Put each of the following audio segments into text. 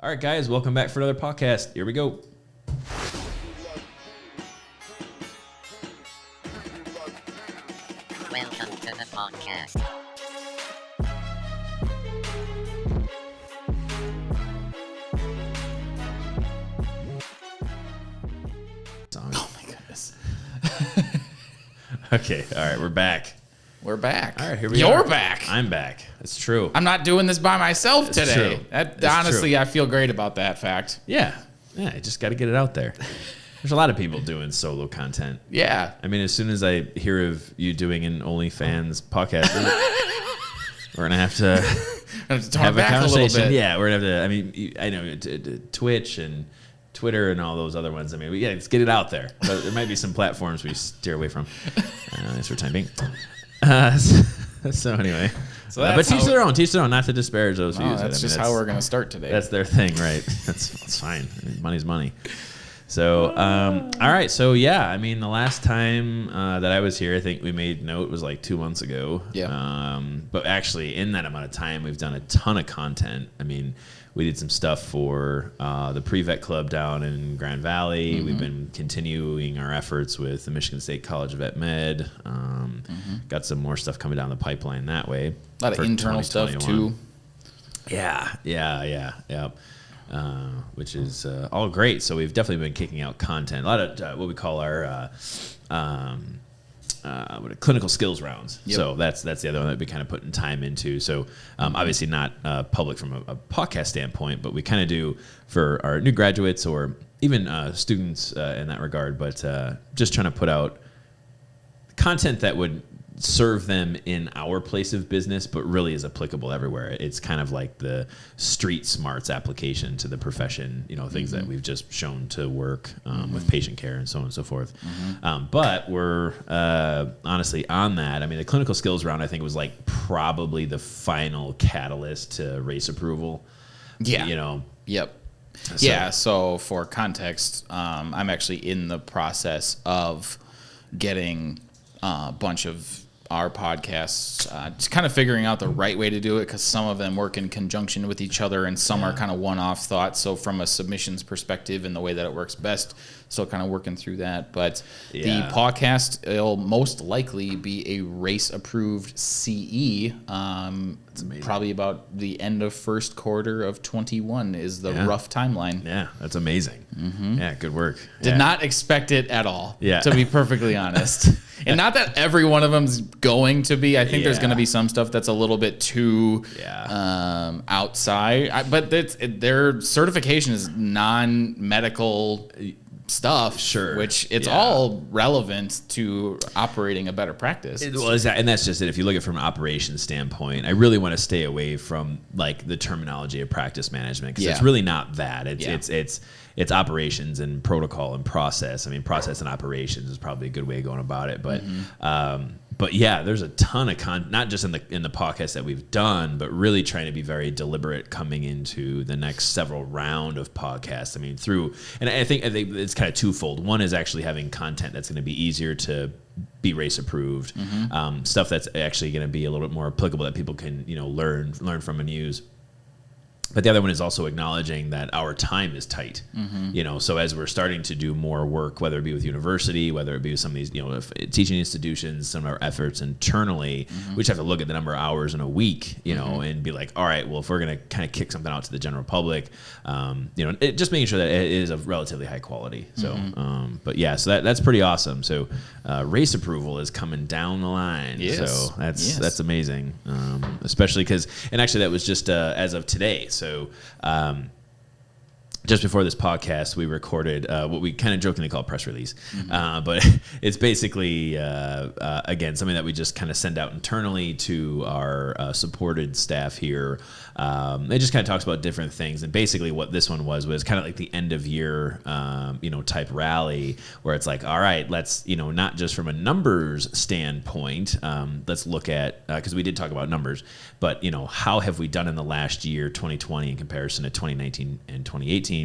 All right, guys, welcome back for another podcast. Here we go. Welcome to the podcast. Oh my goodness. Okay, all right, we're back. We're back. All right, here we are. You're back. I'm back. It's true. I'm not doing this by myself It's today. true. That, It's honestly, true. I feel great about that fact. Yeah, I just got to get it out there. There's a lot of people doing solo content. Yeah. I mean, as soon as I hear of you doing an OnlyFans podcast, we're gonna have to have a conversation. Yeah, we're gonna have to. I mean, I know Twitch and Twitter and all those other ones. I mean, yeah, let's get it out there. But there might be some platforms we steer away from. Thanks for time being. So anyway, but teach their own. Teach their own. Not to disparage those who use it. That's just how we're going to start today. That's their thing, right? That's fine. I mean, money's money. So, all right. So, yeah, I mean, the last time that I was here, I think we made note was like 2 months ago. Yeah. But actually, in that amount of time, we've done a ton of content. I mean, we did some stuff for the Pre-Vet Club down in Grand Valley. Mm-hmm. We've been continuing our efforts with the Michigan State College of Vet Med. Got some more stuff coming down the pipeline that way. A lot of internal stuff, too. Yeah. Which is all great. So we've definitely been kicking out content. A lot of what we call our clinical skills rounds. Yep. So that's the other one that we kind of putting time into. So obviously not public from a podcast standpoint, but we kind of do for our new graduates or even students in that regard. But just trying to put out content that would serve them in our place of business, but really is applicable everywhere. It's kind of like the street smarts application to the profession, things that we've just shown to work with patient care and so on and so forth. But we're honestly on that. I mean, the clinical skills round, I think, was like probably the final catalyst to race approval. Yeah. Yep. So for context, I'm actually in the process of getting a bunch of our podcasts, just kind of figuring out the right way to do it, because some of them work in conjunction with each other and some are kind of one-off thoughts. So from a submissions perspective and the way that it works best, still kind of working through that. But the PAWCast, it'll most likely be a race-approved CE. Probably about the end of first quarter of 21 is the rough timeline. Yeah, that's amazing. Yeah, good work. Did not expect it at all, to be perfectly honest. And not that every one of them's going to be. I think there's going to be some stuff that's a little bit too outside. But their certification is non-medical stuff, which it's all relevant to operating a better practice. And that's just it. If you look at it from an operations standpoint, I really want to stay away from like the terminology of practice management, because it's really not that. It's operations and protocol and process. I mean, process and operations is probably a good way of going about it. But yeah, there's a ton of not just in the podcast that we've done, but really trying to be very deliberate coming into the next several round of podcasts. I mean, and I think it's kind of twofold. One is actually having content that's going to be easier to be race approved, stuff that's actually going to be a little bit more applicable that people can learn from and use. But the other one is also acknowledging that our time is tight, so as we're starting to do more work, whether it be with university, whether it be with some of these, teaching institutions, some of our efforts internally, we just have to look at the number of hours in a week, and be like, all right, well, if we're going to kind of kick something out to the general public, just making sure that it is of relatively high quality. So, but yeah, so that's pretty awesome. So, race approval is coming down the line. Yes. So that's amazing. Especially because, and actually that was just as of today. So just before this podcast, we recorded what we kind of jokingly call a press release. But it's basically, again, something that we just kind of send out internally to our supported staff here. It just kind of talks about different things. And basically what this one was kind of like the end of year, type rally, where it's like, all right, let's, not just from a numbers standpoint, let's look at, because we did talk about numbers, but, how have we done in the last year, 2020, in comparison to 2019 and 2018?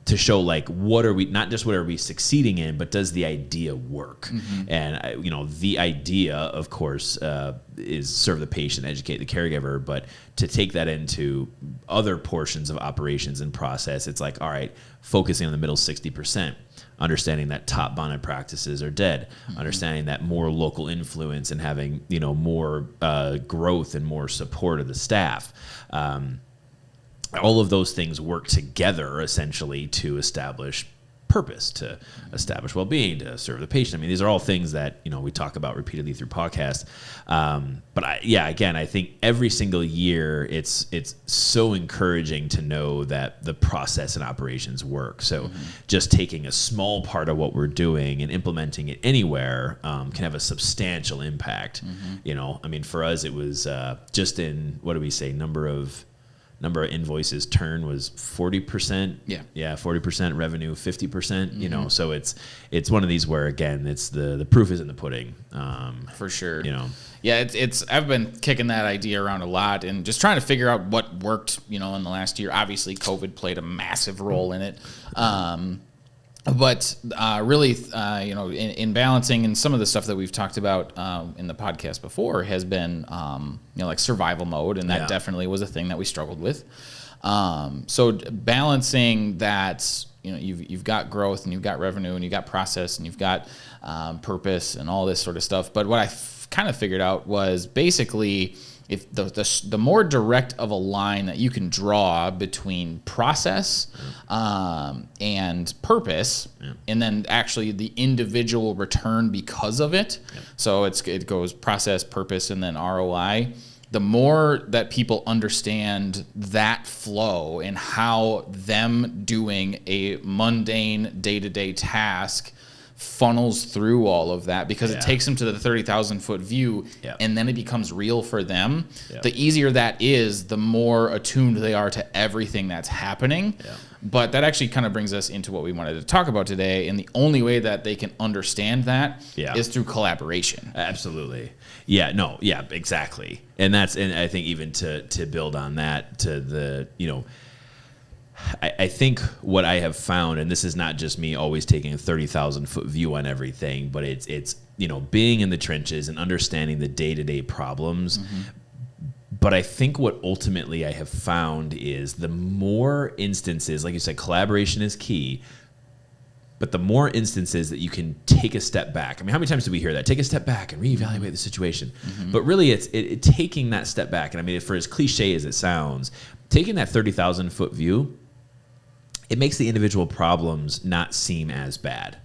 to show like what are we succeeding in, but does the idea work? And the idea, of course, is serve the patient, educate the caregiver, but to take that into other portions of operations and process, it's like, all right, focusing on the middle 60%, understanding that top bonded practices are dead, understanding that more local influence and having more growth and more support of the staff. All of those things work together essentially to establish purpose, to establish well-being, to serve the patient. I mean, these are all things that we talk about repeatedly through PAWCast. But I think every single year it's so encouraging to know that the process and operations work. So just taking a small part of what we're doing and implementing it anywhere can have a substantial impact. I mean, for us it was just in, what do we say, number of invoices turned was 40%. Yeah, 40% revenue, 50%. So it's one of these where, again, it's the proof is in the pudding. For sure. Yeah, it's I've been kicking that idea around a lot and just trying to figure out what worked. In the last year. Obviously, COVID played a massive role in it. But really, in balancing, and some of the stuff that we've talked about in the podcast before has been, like survival mode, and that definitely was a thing that we struggled with. So balancing that, you've got growth and you've got revenue and you've got process and you've got purpose and all this sort of stuff. But what I kind of figured out was basically, if the more direct of a line that you can draw between process and purpose, and then actually the individual return because of it, so it goes process, purpose, and then ROI, the more that people understand that flow and how them doing a mundane day-to-day task funnels through all of that, because it takes them to the 30,000 foot view, and then it becomes real for them. The easier that is, the more attuned they are to everything that's happening. But that actually kind of brings us into what we wanted to talk about today, and the only way that they can understand that is through collaboration. Absolutely. Exactly. And I think even to build on that, to the I think what I have found, and this is not just me always taking a 30,000 foot view on everything, but it's being in the trenches and understanding the day-to-day problems. But I think what ultimately I have found is the more instances, like you said, collaboration is key, but the more instances that you can take a step back. I mean, how many times do we hear that? Take a step back and reevaluate the situation. But really it's taking that step back. And I mean, for as cliche as it sounds, taking that 30,000 foot view, it makes the individual problems not seem as bad.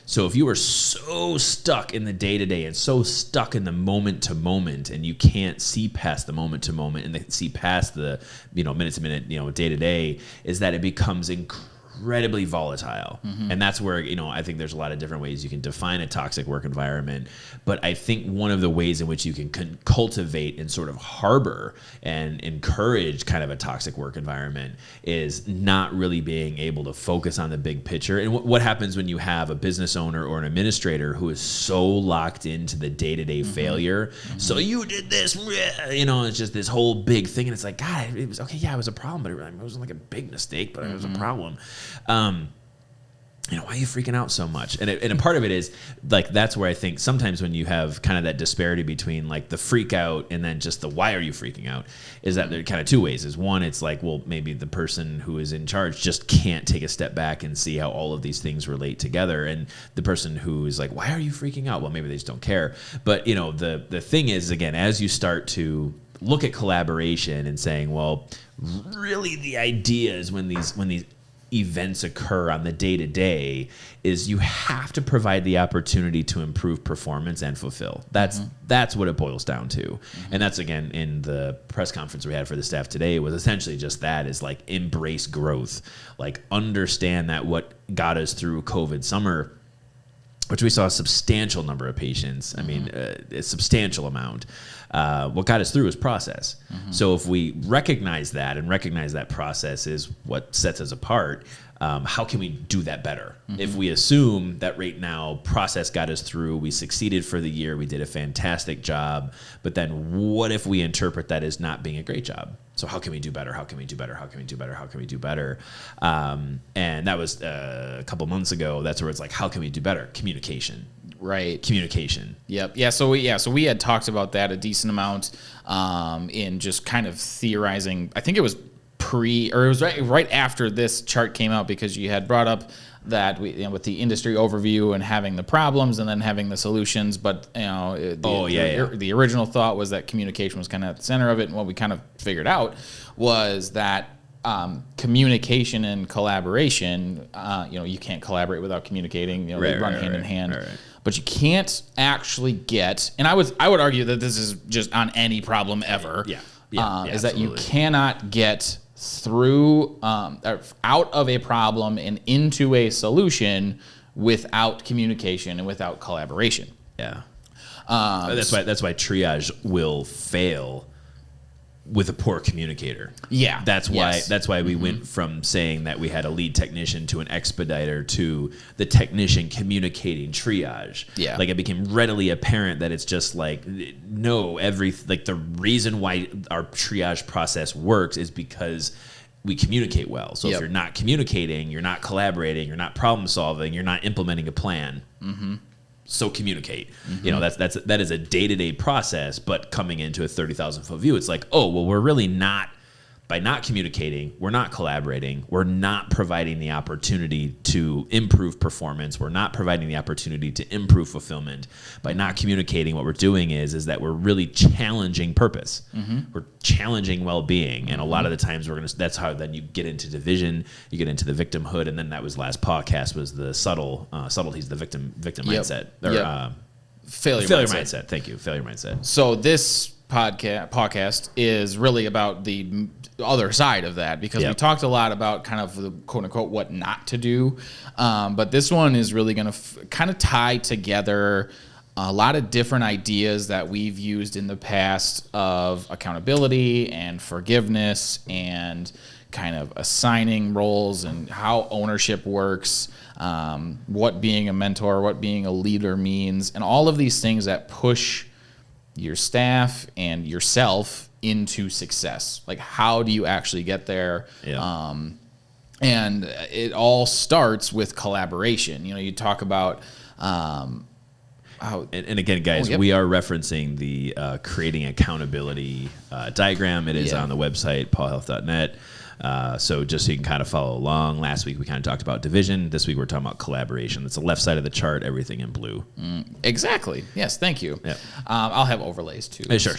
So if you are so stuck in the day-to-day and so stuck in the moment-to-moment, and you can't see past the moment-to-moment and see past the minute-to-minute, day-to-day, is that it becomes incredibly volatile. And that's where, I think there's a lot of different ways you can define a toxic work environment. But I think one of the ways in which you can cultivate and sort of harbor and encourage kind of a toxic work environment is not really being able to focus on the big picture. And what happens when you have a business owner or an administrator who is so locked into the day-to-day failure? So you did this, it's just this whole big thing. And it's like, God, it was okay. Yeah, it was a problem, but it wasn't like a big mistake, but it was a problem. Why are you freaking out so much? And a part of it is like, that's where I think sometimes when you have kind of that disparity between like the freak out and then just the why are you freaking out, is that there are kind of two ways. Is one, it's like, well, maybe the person who is in charge just can't take a step back and see how all of these things relate together. And the person who is like, why are you freaking out? Well, maybe they just don't care. But the thing is, again, as you start to look at collaboration and saying, well, really the idea is when these events occur on the day-to-day, is you have to provide the opportunity to improve performance and fulfill. That's what it boils down to. And that's, again, in the press conference we had for the staff today, was essentially just that, is like, embrace growth. Like, understand that what got us through COVID summer, which we saw a substantial number of patients, I mean, a substantial amount. What got us through was process. So if we recognize that and recognize that process is what sets us apart, how can we do that better? If we assume that right now process got us through, we succeeded for the year, we did a fantastic job, but then what if we interpret that as not being a great job? So how can we do better? How can we do better? How can we do better? How can we do better? And that was a couple months ago. That's where it's like, how can we do better? Communication. Right. Communication. Yep. Yeah. So we had talked about that a decent amount in just kind of theorizing. I think it was it was right after this chart came out, because you had brought up that with the industry overview and having the problems and then having the solutions. But the original thought was that communication was kind of at the center of it, and what we kind of figured out was that communication and collaboration. You can't collaborate without communicating. They run hand in hand. Right. But you can't actually get, and I would argue that this is just on any problem ever. Is that you cannot get through out of a problem and into a solution without communication and without collaboration. Yeah. That's why triage will fail with a poor communicator. Yeah. That's why we went from saying that we had a lead technician to an expediter to the technician communicating triage. Yeah. Like, it became readily apparent that it's just like, the reason why our triage process works is because we communicate well. So if you're not communicating, you're not collaborating, you're not problem solving, you're not implementing a plan. So communicate. That is a day-to-day process, but coming into a 30,000-foot view, it's like, oh, well, we're really not, by not communicating, we're not collaborating, we're not providing the opportunity to improve performance, we're not providing the opportunity to improve fulfillment. By not communicating, what we're doing is that we're really challenging purpose. We're challenging well-being, and a lot of the times that's how then you get into division, you get into the victimhood, and then that was last podcast was the subtleties, the victim mindset, or failure mindset. Thank you, failure mindset. So this podcast is really about the other side of that, because we talked a lot about kind of the quote unquote what not to do, but this one is really going to kind of tie together a lot of different ideas that we've used in the past of accountability and forgiveness and kind of assigning roles and how ownership works, what being a mentor, what being a leader means, and all of these things that push your staff and yourself into success. Like, how do you actually get there? And it all starts with collaboration. You talk about and again, guys, we are referencing the creating accountability diagram. It is on the website, pawhealth.net. So just so you can kind of follow along, last week we kind of talked about division. This week we're talking about collaboration. That's the left side of the chart, everything in blue. Exactly. Yes, thank you. Yep. I'll have overlays too. Sure.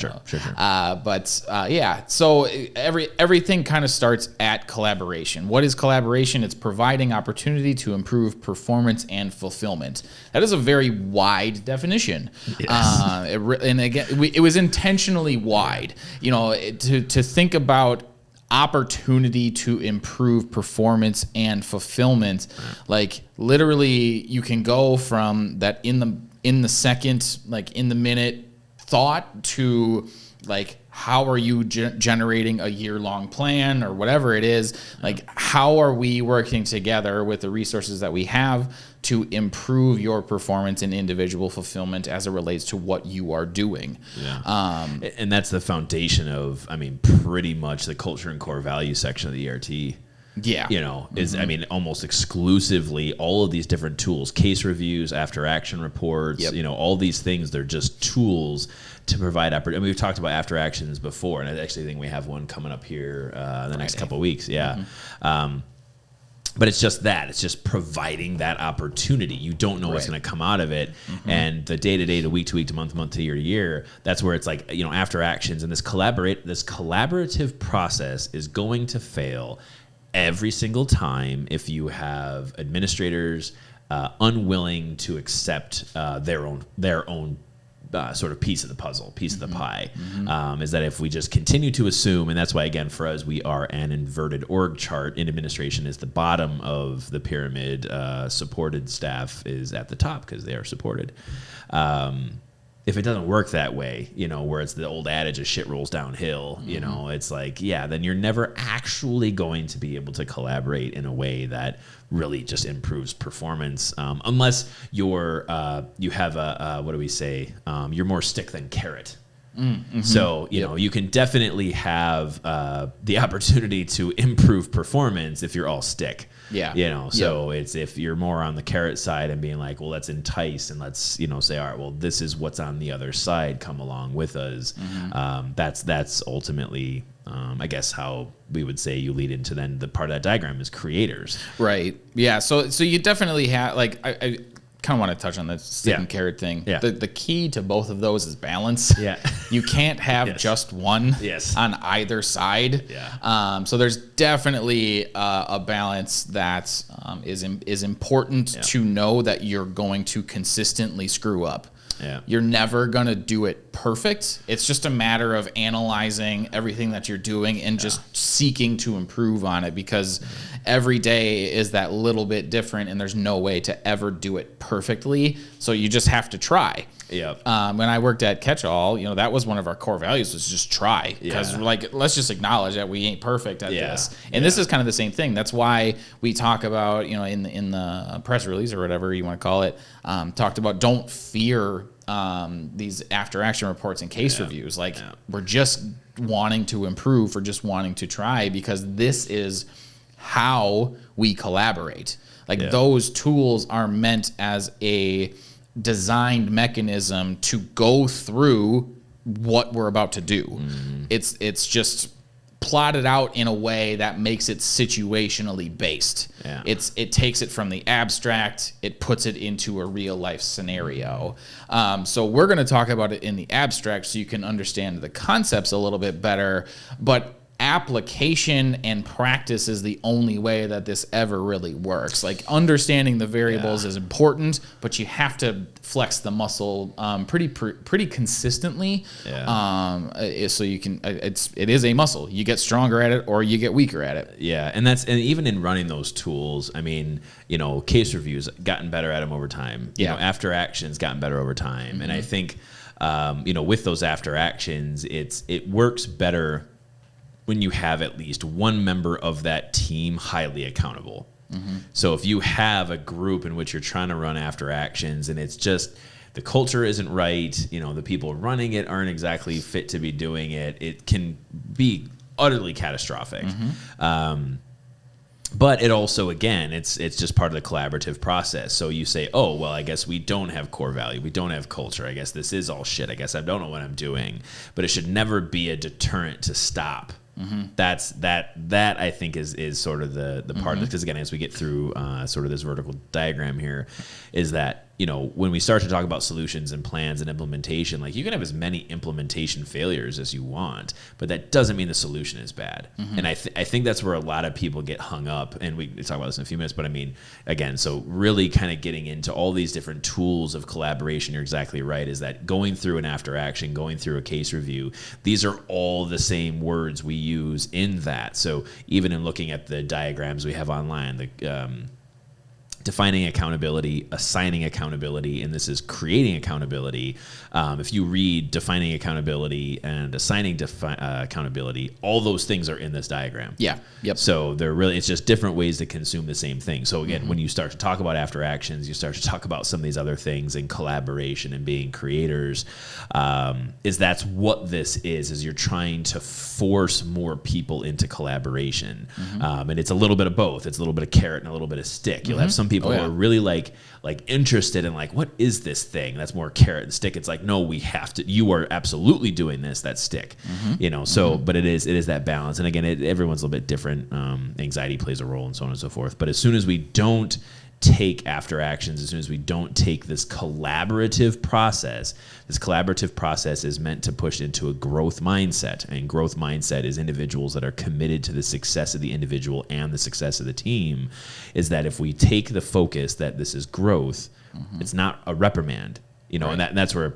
So everything kind of starts at collaboration. What is collaboration? It's providing opportunity to improve performance and fulfillment. That is a very wide definition. Yes. And again, it was intentionally wide. To think about opportunity to improve performance and fulfillment. Like, literally, you can go from that in the second, like in the minute thought, to like, how are you generating a year-long plan or whatever it is? Like, how are we working together with the resources that we have to improve your performance and individual fulfillment as it relates to what you are doing? And that's the foundation of, pretty much the culture and core value section of the ERT. Almost exclusively all of these different tools, case reviews, after action reports, all these things, they're just tools to provide opportunity. We've talked about after actions before, and I actually think we have one coming up here in the next couple of weeks. But it's just that. It's just providing that opportunity. You don't know what's going to come out of it. And the day-to-day, to week to month to year to year, that's where it's like, after actions. And this collaborative process is going to fail every single time if you have administrators unwilling to accept their own sort of piece of the puzzle, piece of the pie, is that if we just continue to assume, and that's why, again, for us, we are an inverted org chart. In administration is the bottom of the pyramid. Supported staff is at the top because they are supported. if it doesn't work that way, where it's the old adage of shit rolls downhill, it's like, then you're never actually going to be able to collaborate in a way that really just improves performance, unless you have what do we say? You're more stick than carrot. Mm-hmm. So, you can definitely have the opportunity to improve performance if you're all stick. Yeah. So it's if you're more on the carrot side and being like, well, let's entice and let's, say, all right, well, this is what's on the other side. Come along with us. Mm-hmm. That's ultimately, I guess, how we would say you lead into then the part of that diagram is creators. Right. Yeah. So you definitely have, like, I kind of want to touch on the stick and carrot thing. Yeah. The key to both of those is balance. Yeah. You can't have just one on either side. Yeah. So there's definitely a balance that is important to know that you're going to consistently screw up. Yeah. You're never going to do it perfect. It's just a matter of analyzing everything that you're doing and just seeking to improve on it, because every day is that little bit different and there's no way to ever do it perfectly. So you just have to try. Yeah. When I worked at Catch-All, that was one of our core values, was just try. Because let's just acknowledge that we ain't perfect at this. And this is kind of the same thing. That's why we talk about, in the press release or whatever you want to call it, talked about don't fear these after action reports and case reviews. Like we're just wanting to improve, or just wanting to try, because this is how we collaborate. Like those tools are meant as a designed mechanism to go through what we're about to do. Mm-hmm. It's just plotted out in a way that makes it situationally based. Yeah. It takes it from the abstract, it puts it into a real life scenario. So we're going to talk about it in the abstract so you can understand the concepts a little bit better, but application and practice is the only way that this ever really works. Like, understanding the variables is important, but you have to flex the muscle pretty consistently. So you can it is a muscle. You get stronger at it or you get weaker at it. Yeah, and even in running those tools, I mean, case reviews gotten better at them over time. After actions gotten better over time. Mm-hmm. And I think with those after actions, it works better when you have at least one member of that team highly accountable. Mm-hmm. So if you have a group in which you're trying to run after actions and it's just the culture isn't right, the people running it aren't exactly fit to be doing it, it can be utterly catastrophic. Mm-hmm. But it also, again, it's just part of the collaborative process. So you say, oh, well, I guess we don't have core value. We don't have culture. I guess this is all shit. I guess I don't know what I'm doing. But it should never be a deterrent to stop. Mm-hmm. That I think is sort of the part of it, because again, as we get through sort of this vertical diagram here, is that when we start to talk about solutions and plans and implementation, like you can have as many implementation failures as you want, but that doesn't mean the solution is bad. Mm-hmm. And I think that's where a lot of people get hung up, and we can talk about this in a few minutes, but I mean, again, so really kind of getting into all these different tools of collaboration, you're exactly right, is that going through an after action, going through a case review, these are all the same words we use in that. So even in looking at the diagrams we have online, the defining accountability, assigning accountability, and this is creating accountability. If you read defining accountability and assigning accountability, all those things are in this diagram. Yeah. Yep. So it's just different ways to consume the same thing. So again, when you start to talk about after actions, you start to talk about some of these other things in collaboration and being creators, that's what this is you're trying to force more people into collaboration. Mm-hmm. And it's a little bit of both. It's a little bit of carrot and a little bit of stick. You'll have some people who are really like interested in like, what is this thing? That's more carrot and stick. It's like, no, we have to, you are absolutely doing this. That's stick, but it is that balance. And again, everyone's a little bit different. Anxiety plays a role and so on and so forth. But as soon as we don't take after actions, as soon as we don't take this collaborative process is meant to push into a growth mindset. And growth mindset is individuals that are committed to the success of the individual and the success of the team, is that if we take the focus that this is growth, it's not a reprimand, and that's where,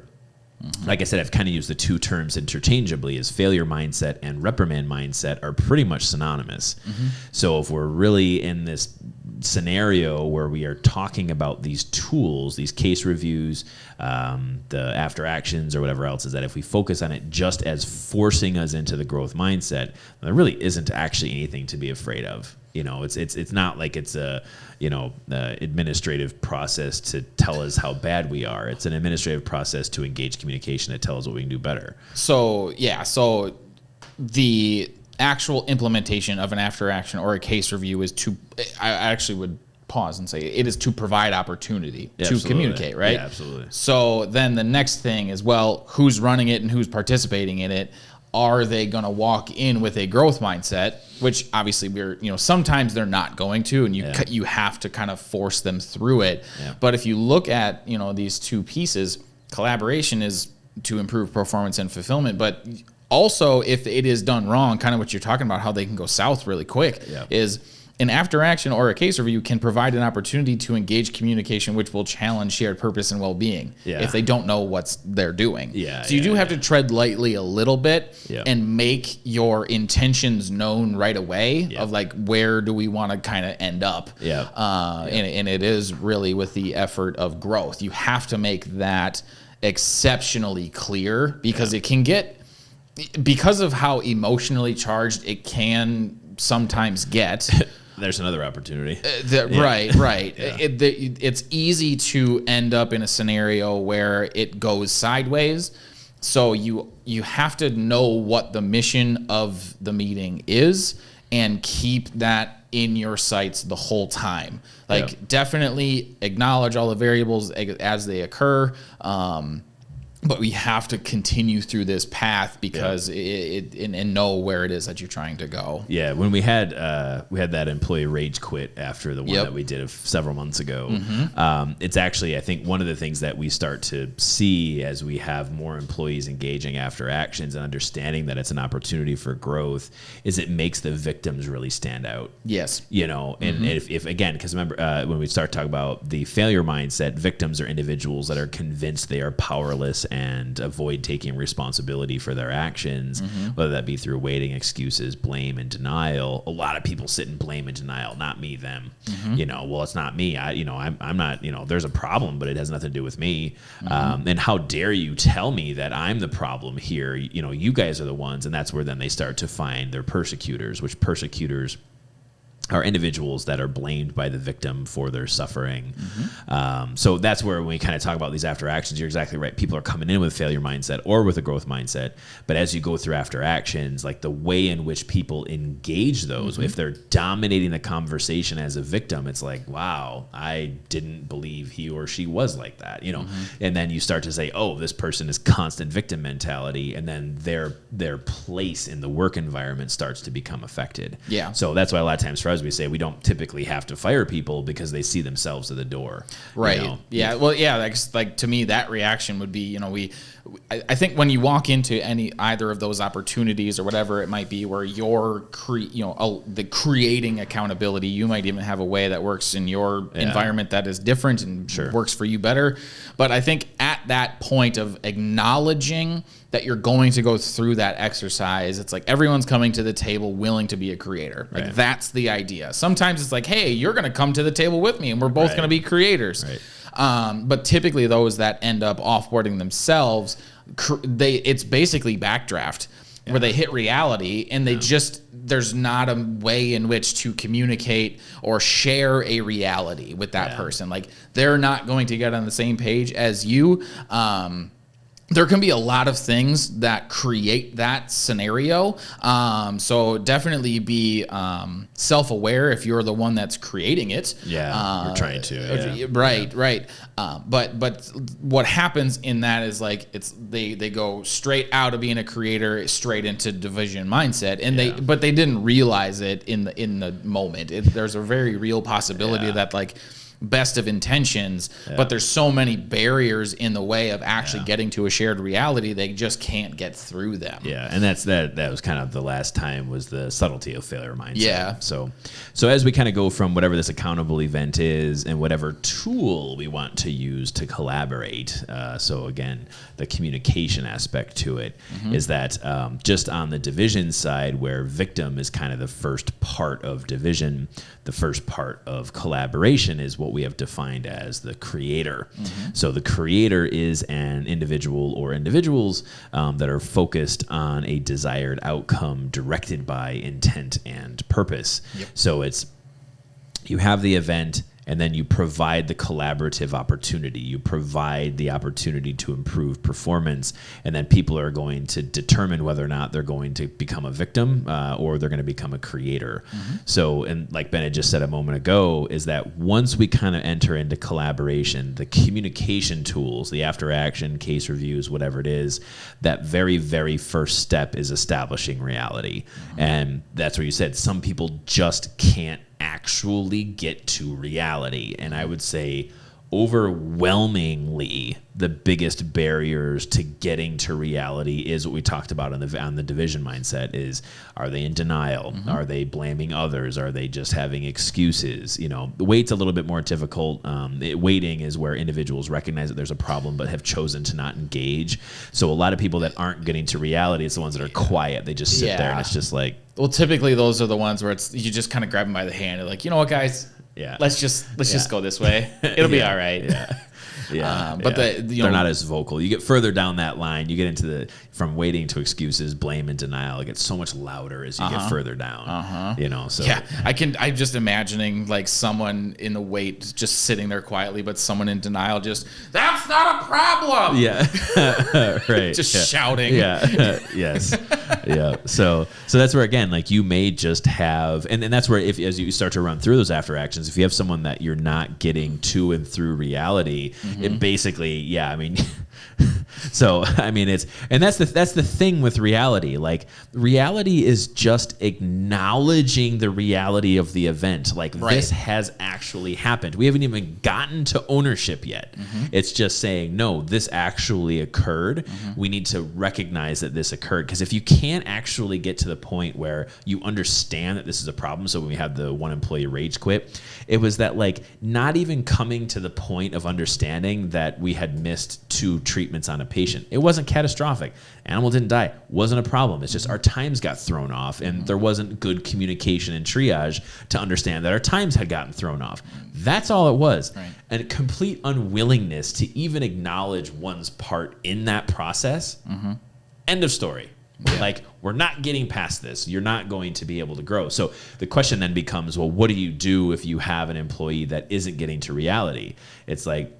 like I said, I've kind of used the two terms interchangeably, is failure mindset and reprimand mindset are pretty much synonymous. Mm-hmm. So if we're really in this scenario where we are talking about these tools, these case reviews, the after actions or whatever else, is that if we focus on it just as forcing us into the growth mindset, there really isn't actually anything to be afraid of. It's not like it's a administrative process to tell us how bad we are. It's an administrative process to engage communication that tells us what we can do better. So the actual implementation of an after action or a case review is I actually would pause and say it is to provide opportunity to communicate, right? Yeah, absolutely. So then the next thing is, well, who's running it and who's participating in it? Are they going to walk in with a growth mindset, which obviously sometimes they're not going to, and you have to kind of force them through it. Yeah. But if you look at, these two pieces, collaboration is to improve performance and fulfillment, but also if it is done wrong, kind of what you're talking about, how they can go south really quick, is an after action or a case review can provide an opportunity to engage communication, which will challenge shared purpose and well-being if they don't know what they're doing. So you do have to tread lightly a little bit and make your intentions known right away of like, where do we want to kind of end up? And it is really with the effort of growth. You have to make that exceptionally clear because it can get, because of how emotionally charged it can sometimes get. There's another opportunity. Right. It's easy to end up in a scenario where it goes sideways. So you have to know what the mission of the meeting is and keep that in your sights the whole time. Definitely acknowledge all the variables as they occur. But we have to continue through this path because and know where it is that you're trying to go. Yeah, when we had that employee rage quit after the one that we did several months ago, it's actually, I think, one of the things that we start to see as we have more employees engaging after actions and understanding that it's an opportunity for growth is it makes the victims really stand out. Yes. And if again, because remember when we start talking about the failure mindset, victims are individuals that are convinced they are powerless and avoid taking responsibility for their actions, whether that be through waiting, excuses, blame, and denial. A lot of people sit in blame and denial, not me, them. Well, it's not me. I'm not, there's a problem, but it has nothing to do with me. And how dare you tell me that I'm the problem here? You guys are the ones. And that's where then they start to find their persecutors, which persecutors are individuals that are blamed by the victim for their suffering. So that's where when we kind of talk about these after actions, you're exactly right. People are coming in with a failure mindset or with a growth mindset. But as you go through after actions, like the way in which people engage those, if they're dominating the conversation as a victim, it's like, wow, I didn't believe he or she was like that, And then you start to say, oh, this person is constant victim mentality. And then their place in the work environment starts to become affected. So that's why a lot of times for us, we say we don't typically have to fire people because they see themselves at the door. Right. Yeah. Well, like to me, that reaction would be, I think when you walk into either of those opportunities or whatever it might be, where you're the creating accountability, you might even have a way that works in your environment that is different and works for you better. But I think at that point of acknowledging that you're going to go through that exercise, it's like everyone's coming to the table willing to be a creator. Like that's the idea. Sometimes it's like, hey, you're going to come to the table with me and we're both going to be creators. But typically those that end up offboarding themselves, it's basically backdraft where they hit reality and they there's not a way in which to communicate or share a reality with that person. Like they're not going to get on the same page as you. There can be a lot of things that create that scenario. So definitely be self-aware if you're the one that's creating it. You're trying to. Right. But what happens in that is like they go straight out of being a creator straight into division mindset, and they didn't realize it in the moment. There's a very real possibility that like best of intentions, but there's so many barriers in the way of actually getting to a shared reality, they just can't get through them. Yeah, and that was kind of the last time was the subtlety of failure mindset. Yeah. So as we kind of go from whatever this accountable event is and whatever tool we want to use to collaborate, so again, the communication aspect to it is that just on the division side, where victim is kind of the first part of division, the first part of collaboration is what we have defined as the creator. So the creator is an individual or individuals that are focused on a desired outcome directed by intent and purpose. So you have the event, and then you provide the collaborative opportunity. You provide the opportunity to improve performance, and then people are going to determine whether or not they're going to become a victim or they're going to become a creator. So, and like Ben had just said a moment ago, is that once we kind of enter into collaboration, the communication tools, the after action, case reviews, whatever it is, that very, very first step is establishing reality. And that's where you said some people just can't actually get to reality. And I would say overwhelmingly the biggest barriers to getting to reality is what we talked about on the division mindset is, are they in denial? Are they blaming others? Are they just having excuses? You know, the wait's a little bit more difficult. Waiting is where individuals recognize that there's a problem but have chosen to not engage. So a lot of people that aren't getting to reality, it's the ones that are quiet. They just sit there and it's just like, well, typically those are the ones where you just kind of grab them by the hand and like, you know what, guys? Yeah. Let's just go this way. It'll be all right. But they're not as vocal. You get further down that line, you get into from waiting to excuses, blame, and denial. It gets so much louder as you get further down. You know, so I'm just imagining like someone in the wait just sitting there quietly, but someone in denial just, that's not a problem. Right. Just shouting. Yes. So that's where, again, like you may just have, and that's where if as you start to run through those after actions, if you have someone that you're not getting to and through reality, it basically, I mean, so I mean that's the thing with reality. Like reality is just acknowledging the reality of the event. Like this has actually happened. We haven't even gotten to ownership yet. It's just saying, no, this actually occurred. We need to recognize that this occurred, because if you can't actually get to the point where you understand that this is a problem. So when we had the one employee rage quit, it was that like not even coming to the point of understanding that we had missed 2 treatments on a patient. It wasn't catastrophic. Animal didn't die. Wasn't a problem. It's just our times got thrown off, and there wasn't good communication and triage to understand that our times had gotten thrown off. That's all it was. And complete unwillingness to even acknowledge one's part in that process. End of story. Like, we're not getting past this. You're not going to be able to grow. So the question then becomes, well, what do you do if you have an employee that isn't getting to reality? It's like,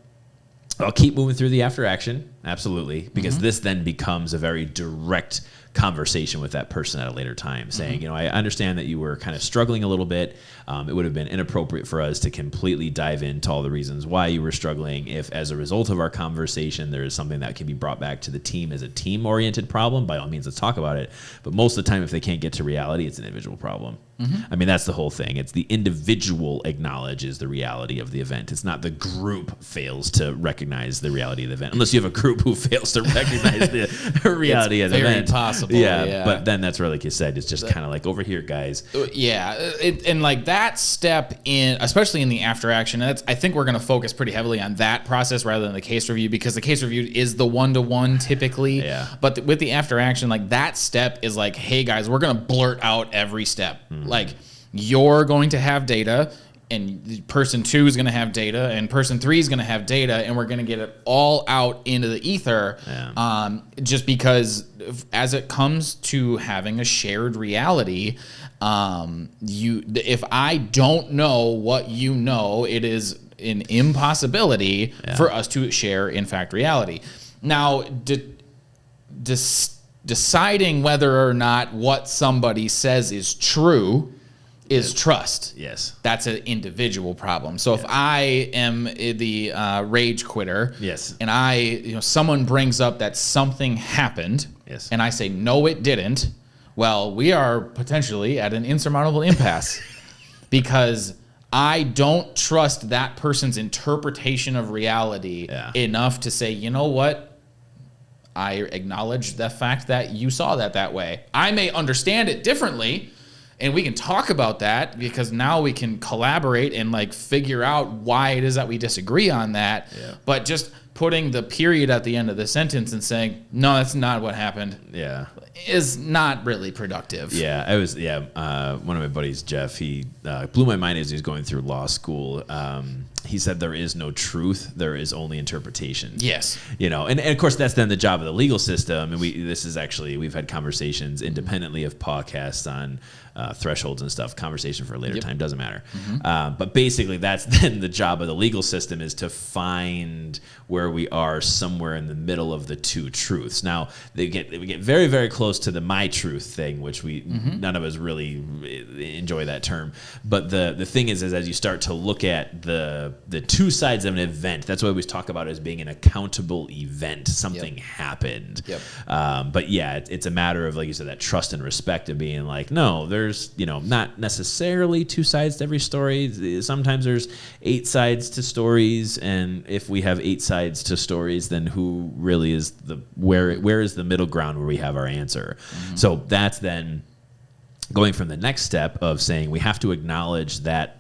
I'll keep moving through the after action, absolutely, because this then becomes a very direct conversation with that person at a later time, saying, you know, I understand that you were kind of struggling a little bit. It would have been inappropriate for us to completely dive into all the reasons why you were struggling. If as a result of our conversation, there is something that can be brought back to the team as a team-oriented problem, by all means, let's talk about it. But most of the time, if they can't get to reality, it's an individual problem. I mean, that's the whole thing. It's the individual acknowledges the reality of the event. It's not the group fails to recognize the reality of the event, unless you have a group who fails to recognize the reality of the event. Very possible. But then that's where, like you said, it's just kind of like, over here, guys. And like that step in, especially in the after action, I think we're going to focus pretty heavily on that process rather than the case review, because the case review is the one-to-one typically. But with the after action, like that step is like, hey guys, we're going to blurt out every step. Like, you're going to have data, and person 2 is going to have data, and person 3 is going to have data, and we're going to get it all out into the ether. Just because as it comes to having a shared reality, if I don't know what you know, it is an impossibility for us to share, in fact, reality. Now, deciding whether or not what somebody says is true is trust. That's an individual problem. So if I am the rage quitter, and someone brings up that something happened, and I say no, it didn't, well, we are potentially at an insurmountable impasse because I don't trust that person's interpretation of reality enough to say, you know what? I acknowledge the fact that you saw that way. I may understand it differently, and we can talk about that because now we can collaborate and like figure out why it is that we disagree on that. Yeah. But just putting the period at the end of the sentence and saying, no, that's not what happened. Yeah. Is not really productive. Yeah, one of my buddies, Jeff, he blew my mind as he was going through law school. He said there is no truth, there is only interpretation. Yes. And of course that's then the job of the legal system. And we've had conversations independently of PAWCasts on thresholds and stuff. Conversation for a later time, doesn't matter. Mm-hmm. But basically that's then the job of the legal system, is to find where we are somewhere in the middle of the two truths. Now we get very, very close to the my truth thing, which none of us really enjoy that term. But the thing is as you start to look at the two sides of an event, that's what we always talk about as being an accountable event. Something happened. Yep. But yeah, it's a matter of, like you said, that trust and respect of being like, no, there's not necessarily two sides to every story. Sometimes there's 8 sides to stories, and if we have 8 sides to stories, then who really is where is the middle ground where we have our answer? Mm-hmm. So that's then going from the next step of saying we have to acknowledge that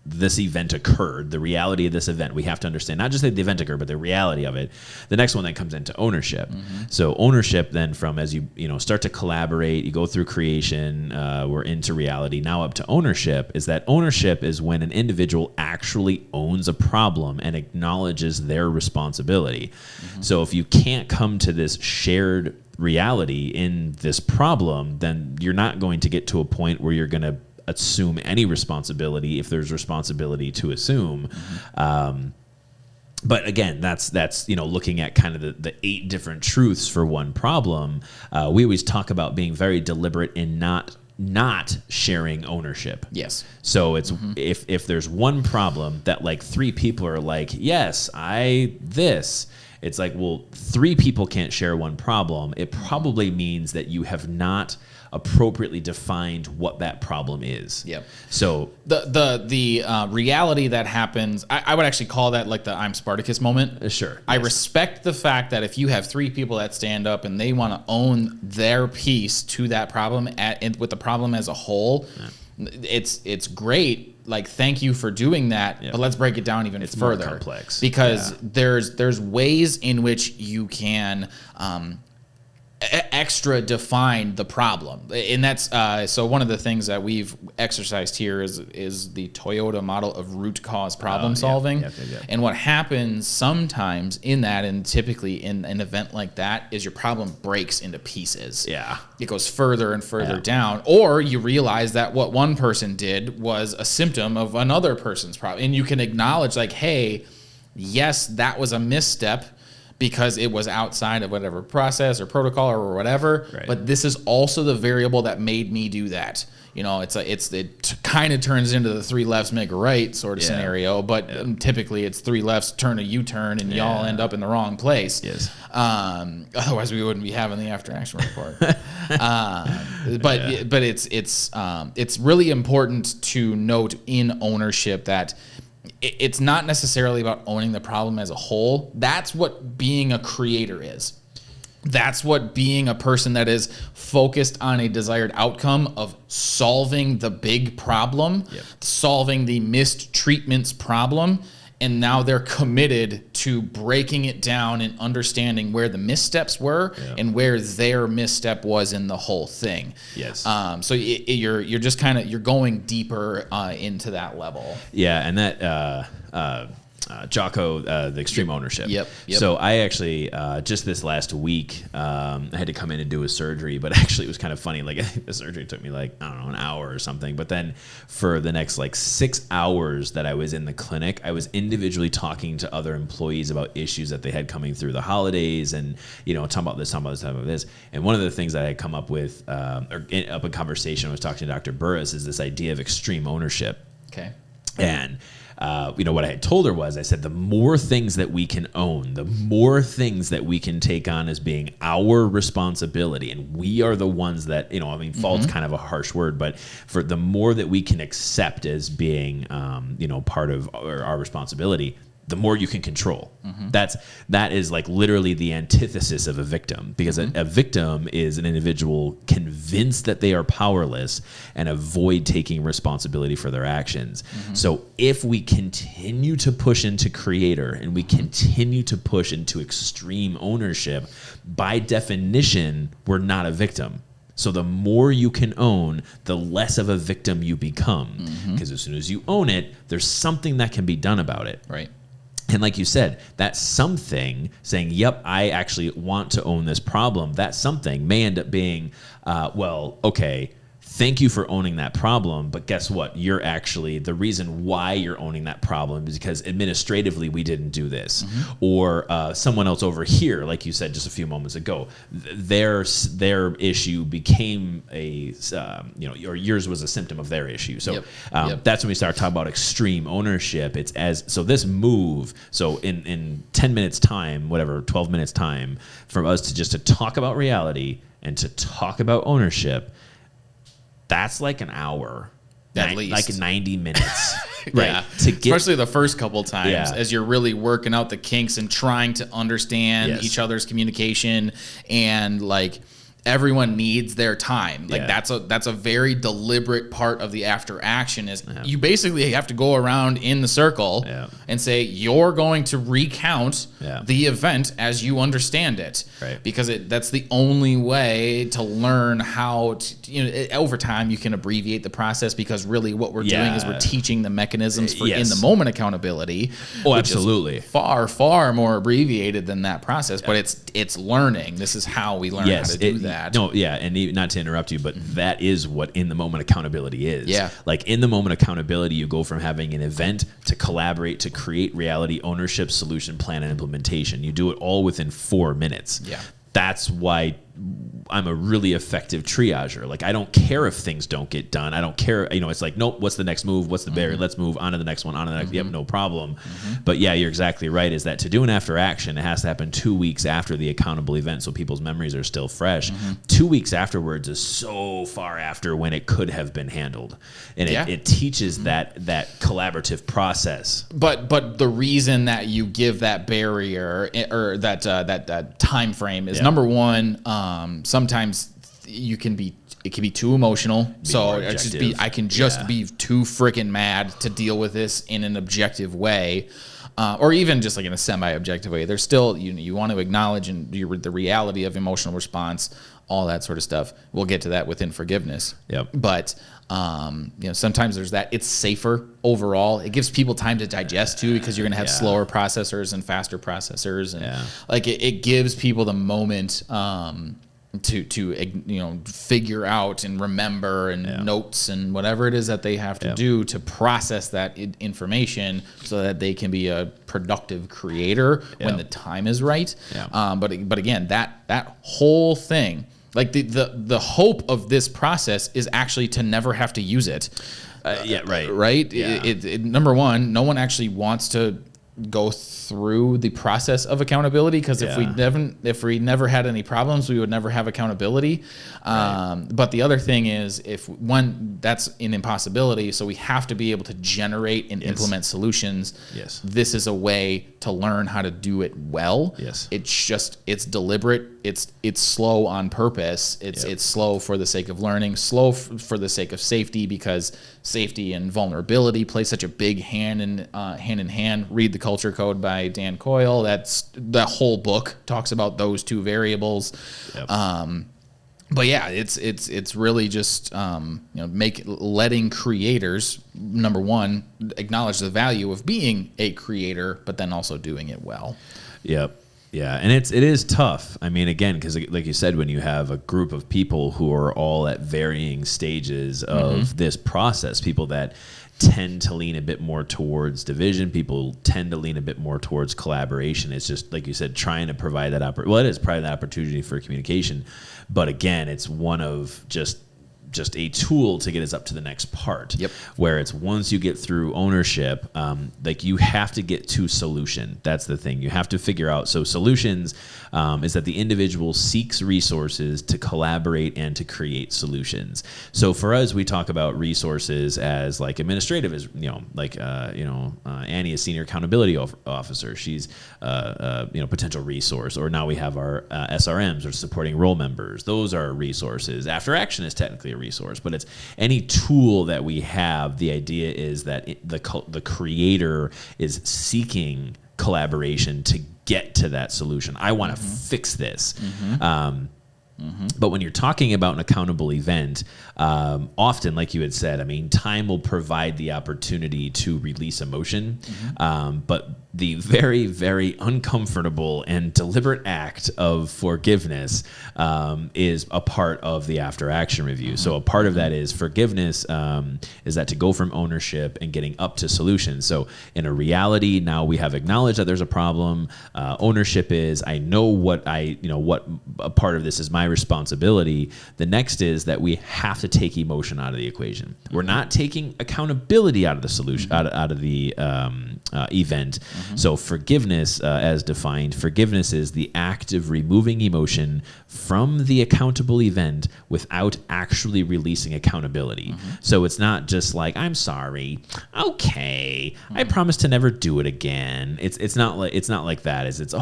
this event occurred, the reality of this event. We have to understand not just that the event occurred, but the reality of it. The next one then comes into ownership. Mm-hmm. So ownership then, from as you start to collaborate, you go through creation, we're into reality. Now up to ownership is when an individual actually owns a problem and acknowledges their responsibility. Mm-hmm. So if you can't come to this shared reality in this problem, then you're not going to get to a point where you're going to assume any responsibility if there's responsibility to assume. Mm-hmm. But again, that's looking at kind of the 8 different truths for one problem. We always talk about being very deliberate in not sharing ownership. Yes. So it's if there's one problem that like 3 people are like, yes, it's like, well, 3 people can't share one problem. It probably means that you have not appropriately defined what that problem is. Yep. So the reality that happens, I would actually call that like the I'm Spartacus moment. Sure. Yes. I respect the fact that if you have 3 people that stand up and they want to own their piece to that problem with the problem as a whole, it's great. Like, thank you for doing that, but let's break it down even further. More complex. Because there's ways in which you can extra define the problem, and that's so one of the things that we've exercised here is the Toyota model of root cause problem solving. Yeah. And what happens sometimes in that, and typically in an event like that, is your problem breaks into pieces. Yeah, it goes further and further down, or you realize that what one person did was a symptom of another person's problem, and you can acknowledge like, hey, yes, that was a misstep, because it was outside of whatever process or protocol or whatever. Right. But this is also the variable that made me do that. It kind of turns into the 3 lefts make a right sort of scenario, but typically it's 3 lefts turn a U-turn and y'all end up in the wrong place. Yes. Otherwise we wouldn't be having the after action report. But it's really important to note in ownership that it's not necessarily about owning the problem as a whole. That's what being a creator is. That's what being a person that is focused on a desired outcome of solving the big problem, solving the missed treatments problem, and now they're committed to breaking it down and understanding where the missteps were and where their misstep was in the whole thing. Yes. So you're just kind of, you're going deeper into that level. Yeah, and that Jocko, the extreme ownership. Yep. So I actually just this last week I had to come in and do a surgery, but actually it was kind of funny. Like, I think the surgery took me like, I don't know, an hour or something. But then for the next like 6 hours that I was in the clinic, I was individually talking to other employees about issues that they had coming through the holidays, and talking about this, talking about this. And one of the things that I had come up with, up in conversation, I was talking to Dr. Burris, is this idea of extreme ownership. Okay. And what I had told her was, I said, the more things that we can own, the more things that we can take on as being our responsibility, and we are the ones that, fault's kind of a harsh word, but for the more that we can accept as being, part of our responsibility, the more you can control. That is like literally the antithesis of a victim, because a victim is an individual convinced that they are powerless and avoid taking responsibility for their actions. So if we continue to push into creator and we continue to push into extreme ownership, by definition, we're not a victim. So the more you can own, the less of a victim you become. Because as soon as you own it, there's something that can be done about it. Right. And like you said, that something saying, yep, I actually want to own this problem, that something may end up being, okay, thank you for owning that problem, but guess what? You're actually, the reason why you're owning that problem is because administratively we didn't do this. Or someone else over here, like you said just a few moments ago, their issue became or yours was a symptom of their issue. So that's when we start talking about extreme ownership. So this move, so in 10 minutes time, 12 minutes time, for us to talk about reality and to talk about ownership, that's like an hour, at least, like 90 minutes, right? Yeah. Especially the first couple times, as you're really working out the kinks and trying to understand each other's communication, and like everyone needs their time. Like that's a very deliberate part of the after action. Is you basically have to go around in the circle and say you're going to recount the event as you understand it, right? Because that's the only way to learn how to. Over time you can abbreviate the process, because really what we're doing is we're teaching the mechanisms for in the moment accountability. Oh, absolutely. Far more abbreviated than that process, but it's learning. This is how we learn how to do that. No, and not to interrupt you, but that is what in the moment accountability is. Yeah. Like in the moment accountability, you go from having an event to collaborate to create reality, ownership, solution, plan, and implementation. You do it all within 4 minutes. Yeah. That's why I'm a really effective triager. Like, I don't care if things don't get done. I don't care. It's like, nope, what's the next move? What's the barrier? Let's move on to the next one, on to the next. Yep, no problem. But yeah, you're exactly right, is that to do an after action, it has to happen 2 weeks after the accountable event, so people's memories are still fresh. 2 weeks afterwards is so far after when it could have been handled. And it teaches that collaborative process. But the reason that you give that barrier or that time frame is number one, sometimes it can be too emotional. I can just be too freaking mad to deal with this in an objective way, or even just like in a semi-objective way. There's still you want to acknowledge the reality of emotional response, all that sort of stuff. We'll get to that within forgiveness. Yep. But sometimes there's that. It's safer overall. It gives people time to digest too, because you're going to have slower processors and faster processors, and like it gives people the moment to figure out and remember and notes and whatever it is that they have to do to process that information, so that they can be a productive creator when the time is right. But again, that whole thing, like the hope of this process is actually to never have to use it. Right. Yeah. Number one, no one actually wants to go through the process of accountability, because if we never had any problems, we would never have accountability. But the other thing is, that's an impossibility, so we have to be able to generate and implement solutions. This is a way to learn how to do it well. It's deliberate, it's slow on purpose. It's slow for the sake of learning, slow for the sake of safety, because safety and vulnerability play such a big hand in hand. Read The Culture Code by Dan Coyle. That whole book talks about those two variables. But yeah, it's really just letting creators, number one, acknowledge the value of being a creator, but then also doing it well. Yep. Yeah, and it is tough. I mean, again, because like you said, when you have a group of people who are all at varying stages of this process, people that tend to lean a bit more towards division, people tend to lean a bit more towards collaboration. It's just, like you said, trying to provide that it is providing that opportunity for communication. But again, it's one of just just a tool to get us up to the next part. Yep. Where it's once you get through ownership, like you have to get to solution. That's the thing. You have to figure out. So solutions is that the individual seeks resources to collaborate and to create solutions. So for us, we talk about resources as like administrative, as Annie is senior accountability officer. She's potential resource. Or now we have our SRMs, or supporting role members. Those are resources. After action is technically a resource, but it's any tool that we have. The idea is that the creator is seeking collaboration to get to that solution. I want to fix this. But when you're talking about an accountable event, often, like you had said, I mean, time will provide the opportunity to release emotion. But the very, very uncomfortable and deliberate act of forgiveness is a part of the after action review. So a part of that is forgiveness, is that to go from ownership and getting up to solutions. So in a reality, now we have acknowledged that there's a problem. Ownership is, I know what a part of this is my responsibility. The next is that we have to take emotion out of the equation. We're not taking accountability out of the solution, out of the event. So forgiveness, as defined, forgiveness is the act of removing emotion from the accountable event without actually releasing accountability. So it's not just like, I'm sorry, okay, I promise to never do it again. It's not like that. It's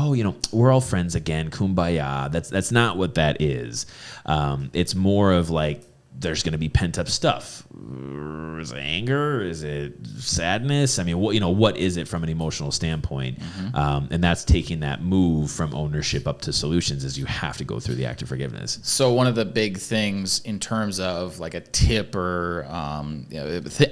we're all friends again, kumbaya. That's not what that is. It's more of like, there's going to be pent up stuff. Is it anger? Is it sadness? I mean, what is it from an emotional standpoint? And that's taking that move from ownership up to solutions, is you have to go through the act of forgiveness. So one of the big things in terms of like a tip or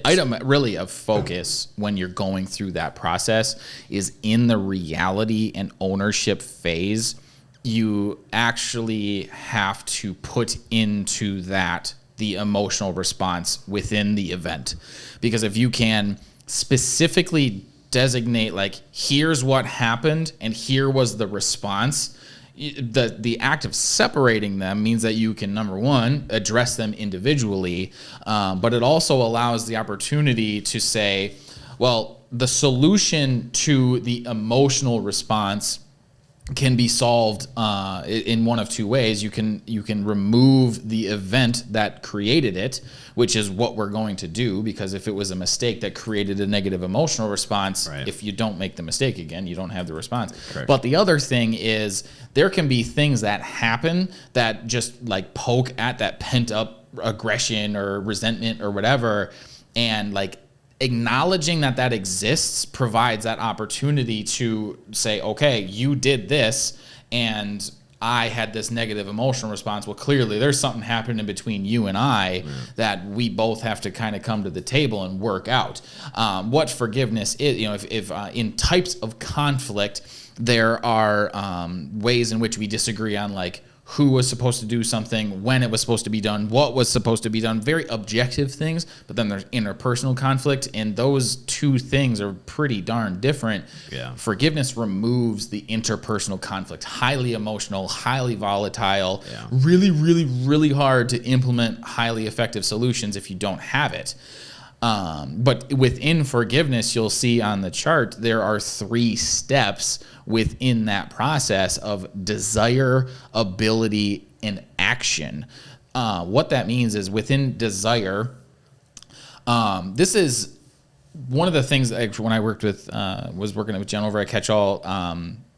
item really of focus when you're going through that process is in the reality and ownership phase, you actually have to put into that the emotional response within the event. Because if you can specifically designate, like, here's what happened and here was the response, the act of separating them means that you can, number one, address them individually, but it also allows the opportunity to say, well, the solution to the emotional response can be solved in one of two ways. You can remove the event that created it, which is what we're going to do, because if it was a mistake that created a negative emotional response, if you don't make the mistake again, you don't have the response. Correct. But the other thing is, there can be things that happen that just like poke at that pent up aggression or resentment or whatever, and like acknowledging that exists provides that opportunity to say, okay, you did this and I had this negative emotional response. Well, clearly there's something happening between you and I that we both have to kind of come to the table and work out. What forgiveness is, if in types of conflict, there are ways in which we disagree on, like, who was supposed to do something, when it was supposed to be done, what was supposed to be done, very objective things. But then there's interpersonal conflict, and those two things are pretty darn different. Yeah. Forgiveness removes the interpersonal conflict, highly emotional, highly volatile, really, really, really hard to implement highly effective solutions if you don't have it. But within forgiveness, you'll see on the chart, there are 3 steps within that process of desire, ability, and action. What that means is, within desire, this is one of the things that when I worked with, was working with Jen over at Catchall,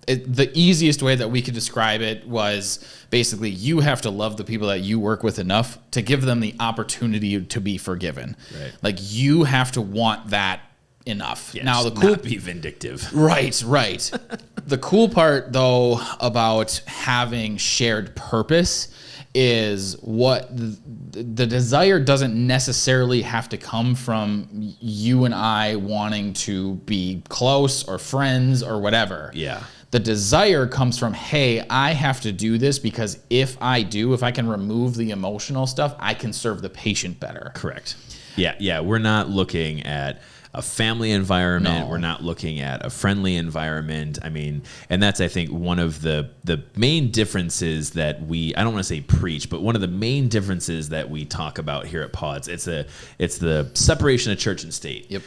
the easiest way that we could describe it was basically, you have to love the people that you work with enough to give them the opportunity to be forgiven. Right. Like, you have to want that enough. Yes, now, the cool, not be vindictive. Right. The cool part, though, about having shared purpose is what the desire doesn't necessarily have to come from you and I wanting to be close or friends or whatever. Yeah. The desire comes from, hey, I have to do this because if I can remove the emotional stuff, I can serve the patient better. Correct. Yeah. We're not looking at, a family environment. We're not looking at a friendly environment. I mean, and that's, I think, one of the main differences that I don't want to say preach, but one of the main differences that we talk about here at PAW, it's the separation of church and state. Yep.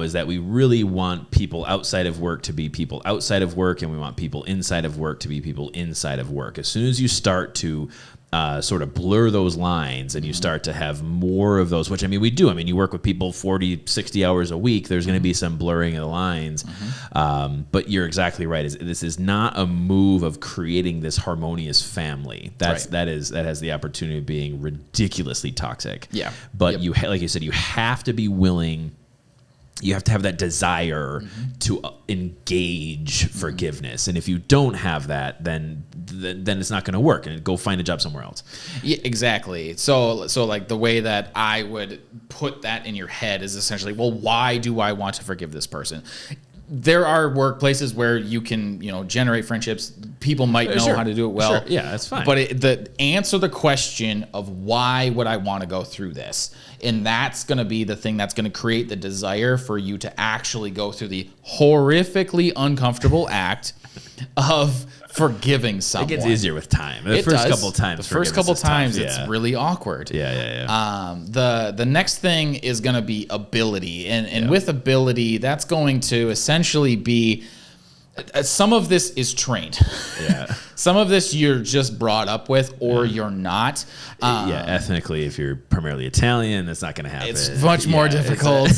Is that we really want people outside of work to be people outside of work, and we want people inside of work to be people inside of work. As soon as you start to sort of blur those lines and you start to have more of those, which, I mean, we do. I mean, you work with people 40, 60 hours a week. There's going to be some blurring of the lines. But you're exactly right. This is not a move of creating this harmonious family. That has the opportunity of being ridiculously toxic. Yeah. But like you said, you have to be willing. You have to have that desire to engage forgiveness, and if you don't have that, then it's not going to work. And go find a job somewhere else. Yeah, exactly. So like the way that I would put that in your head is essentially, well, why do I want to forgive this person? There are workplaces where you can, generate friendships. People might know how to do it well. Sure. Yeah, that's fine. But answer the question of why would I want to go through this? And that's going to be the thing that's going to create the desire for you to actually go through the horrifically uncomfortable act of forgiving someone. It gets easier with time. The first couple times, it's really awkward. Yeah. The next thing is going to be ability, and with ability, that's going to essentially be some of this is trained. Yeah. Some of this you're just brought up with, or you're not. Ethnically, if you're primarily Italian, that's not going to happen. It's much more difficult.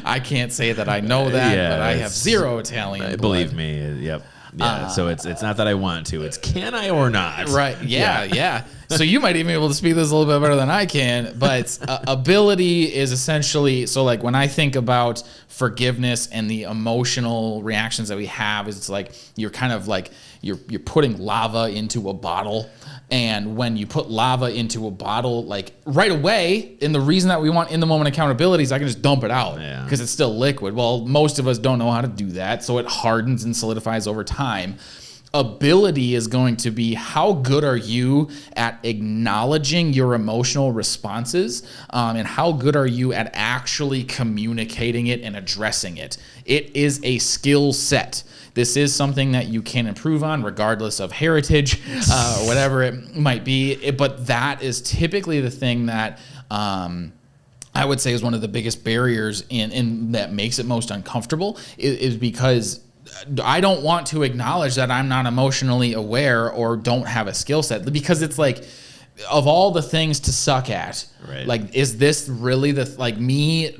I can't say that I know that, but I have zero Italian blood. Believe me. Yep. Yeah, so it's not that I want to. It's can I or not? Right. Yeah. So you might even be able to speak this a little bit better than I can. But ability is essentially, so like when I think about forgiveness and the emotional reactions that we have, is it's like you're kind of like you're putting lava into a bottle. And when you put lava into a bottle, like right away, and the reason that we want in the moment accountability is I can just dump it out because it's still liquid. Well, most of us don't know how to do that, so it hardens and solidifies over time. Ability is going to be how good are you at acknowledging your emotional responses, and how good are you at actually communicating it and addressing it. It is a skill set. This is something that you can improve on regardless of heritage, whatever it might be. But that is typically the thing that I would say is one of the biggest barriers in that makes it most uncomfortable is because I don't want to acknowledge that I'm not emotionally aware or don't have a skill set, because it's like, of all the things to suck at, like, is this really me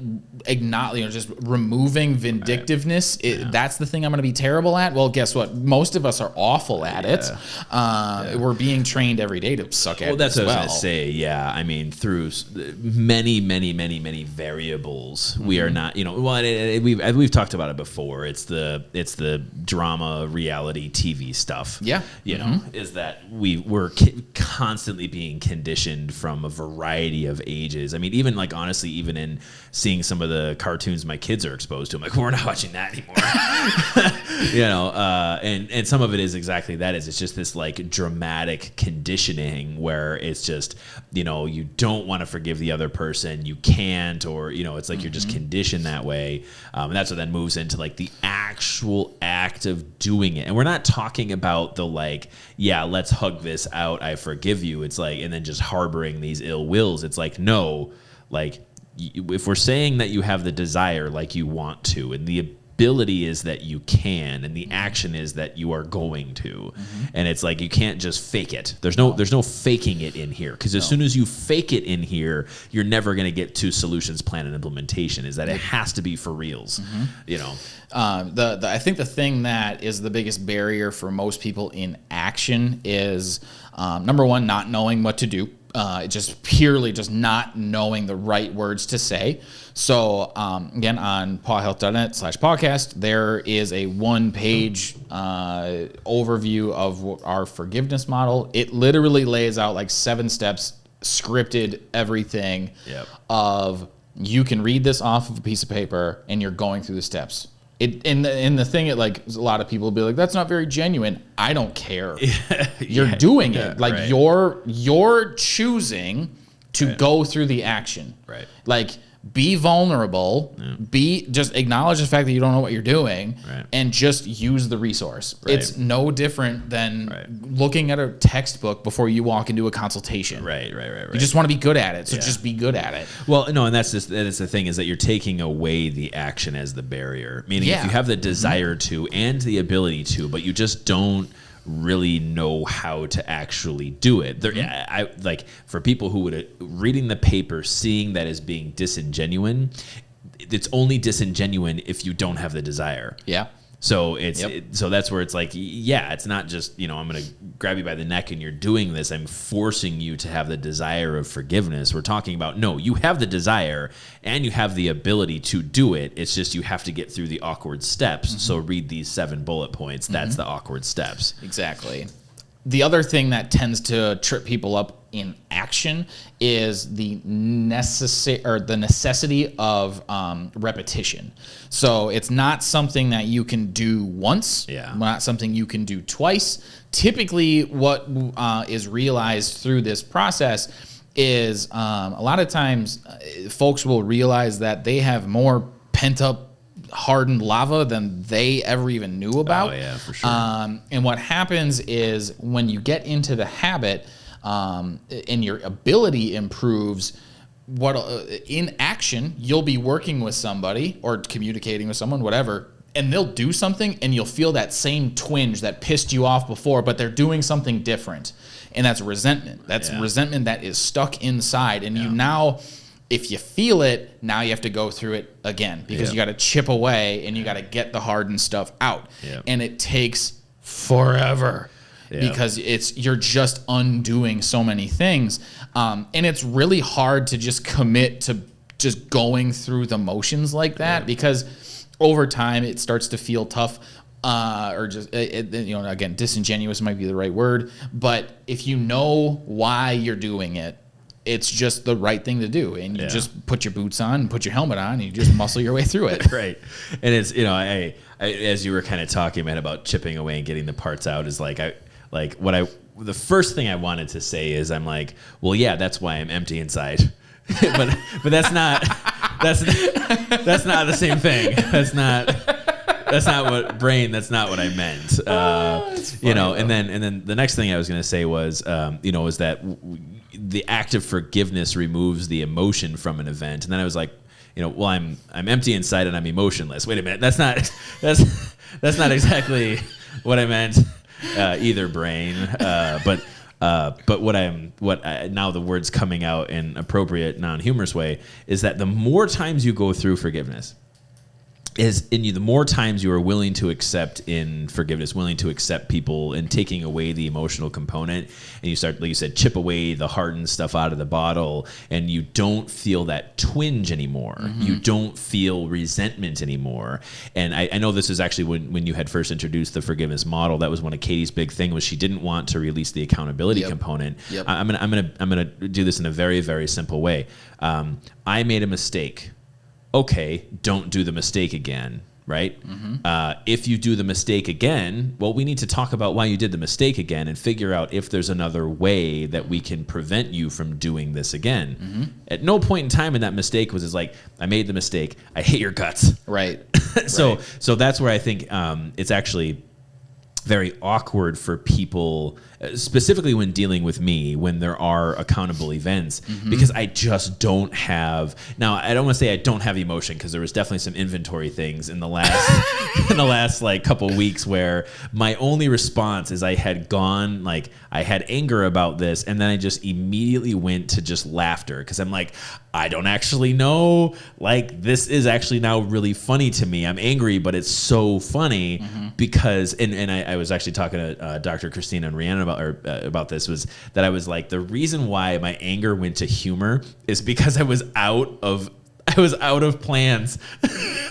acknowledging, just removing vindictiveness? That's the thing I'm going to be terrible at? Well, guess what? Most of us are awful at it. We're being trained every day to suck at it. Well, that's what I was going to say. Yeah. I mean, through many, many, many, many variables, we are not, we've talked about it before. It's the drama, reality, TV stuff. Yeah. Is that we're constantly being conditioned from a variety of ages. I mean, even like, honestly, even in seeing some of the cartoons my kids are exposed to, I'm like, we're not watching that anymore. And some of it is exactly that. It's just this like dramatic conditioning where it's just, you don't want to forgive the other person, you can't, or it's like you're just conditioned that way. And that's what then moves into like the actual act of doing it. And we're not talking about the like, let's hug this out, I forgive you. It's like, and then just harboring these ill wills. It's like, no, like, if we're saying that you have the desire, like you want to, and the ability is that you can, and the action is that you are going to, and it's like, you can't just fake it. There's no faking it in here, because as soon as you fake it in here, you're never going to get to solutions, plan, and implementation. Is that it has to be for reals. I think the thing that is the biggest barrier for most people in action is number one, not knowing what to do. Just purely just not knowing the right words to say. So again, on pawhealth.net/PAWCast, there is a 1-page overview of our forgiveness model. It literally lays out like 7 steps, scripted everything of you can read this off of a piece of paper and you're going through the steps. And the thing, like, a lot of people will be like, that's not very genuine. I don't care. You're doing it. Like, you're choosing to go through the action. Right. Like, be vulnerable, just acknowledge the fact that you don't know what you're doing, and just use the resource. It's no different than looking at a textbook before you walk into a consultation. Right. You just want to be good at it, so just be good at it. Well, no, and that is the thing, is that you're taking away the action as the barrier. Meaning, if you have the desire to and the ability to, but you just don't really know how to actually do it. I like, for people who would reading the paper, seeing that as being disingenuine, it's only disingenuine if you don't have the desire. Yeah. So so that's where it's like, it's not just, I'm going to grab you by the neck and you're doing this. I'm forcing you to have the desire of forgiveness. We're talking about, no, you have the desire and you have the ability to do it. It's just you have to get through the awkward steps. So read these 7 bullet points. That's the awkward steps. Exactly. The other thing that tends to trip people up in action is the necessity of repetition. So it's not something that you can do once, not something you can do twice. Typically, what is realized through this process is a lot of times folks will realize that they have more pent-up hardened lava than they ever even knew about. Oh, yeah, for sure. And what happens is when you get into the habit and your ability improves, in action, you'll be working with somebody or communicating with someone, whatever, and they'll do something and you'll feel that same twinge that pissed you off before, but they're doing something different. And that's resentment. That's resentment that is stuck inside. And you now, if you feel it, now you have to go through it again, because you got to chip away and you got to get the hardened stuff out. And it takes forever because you're just undoing so many things. And it's really hard to just commit to just going through the motions like that, because over time it starts to feel tough. Or just, again, disingenuous might be the right word. But if you know why you're doing it, it's just the right thing to do, and you just put your boots on, and put your helmet on, and you just muscle your way through it. Right. And it's, I as you were kind of talking, man, about chipping away and getting the parts out, is the first thing I wanted to say is, I'm like, well, yeah, that's why I'm empty inside. but that's not the same thing. That's not what I meant. And then the next thing I was going to say was, is that the act of forgiveness removes the emotion from an event. And then I was like, well, I'm empty inside and I'm emotionless. Wait a minute, that's not exactly what I meant either, brain. But now the words coming out in appropriate, non-humorous way is that the more times you go through forgiveness, the more times you are willing to accept in forgiveness, willing to accept people and taking away the emotional component, and you start, like you said, chip away the hardened stuff out of the bottle, and you don't feel that twinge anymore. You don't feel resentment anymore. And I know this is actually when you had first introduced the forgiveness model, that was one of Katie's big thing, was she didn't want to release the accountability component. I'm gonna do this in a very, very simple way. I made a mistake. Okay, don't do the mistake again, right? If you do the mistake again, well, we need to talk about why you did the mistake again and figure out if there's another way that we can prevent you from doing this again. At no point in time in that mistake was it like, I made the mistake, I hate your guts. Right. So that's where I think it's actually very awkward for people, specifically when dealing with me, when there are accountable events, because I just don't have. Now, I don't want to say I don't have emotion, because there was definitely some inventory things in the last like couple weeks where my only response is I had anger about this, and then I just immediately went to just laughter, because I'm like, I don't actually know. Like, this is actually now really funny to me. I'm angry, but it's so funny because, and I was actually talking to Dr. Christina and Rhiannon about this, was that I was like, the reason why my anger went to humor is because I was out of plans.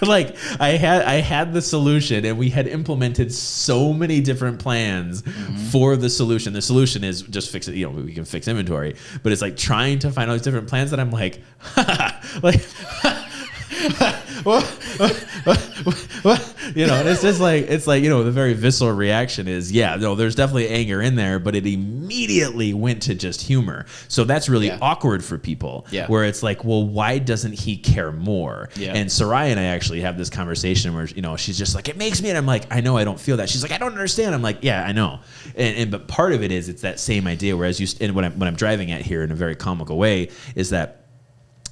Like, I had the solution, and we had implemented so many different plans for the solution. The solution is just fix it. We can fix inventory, but it's like trying to find all these different plans that I'm like, And it's just like, the very visceral reaction is, there's definitely anger in there, but it immediately went to just humor. So that's really awkward for people, where it's like, well, why doesn't he care more? And Sarai and I actually have this conversation where, she's just like, it makes me, and I'm like, I know I don't feel that. She's like, I don't understand. I'm like, yeah, I know. But part of it is, it's that same idea, whereas what I'm driving at here in a very comical way is that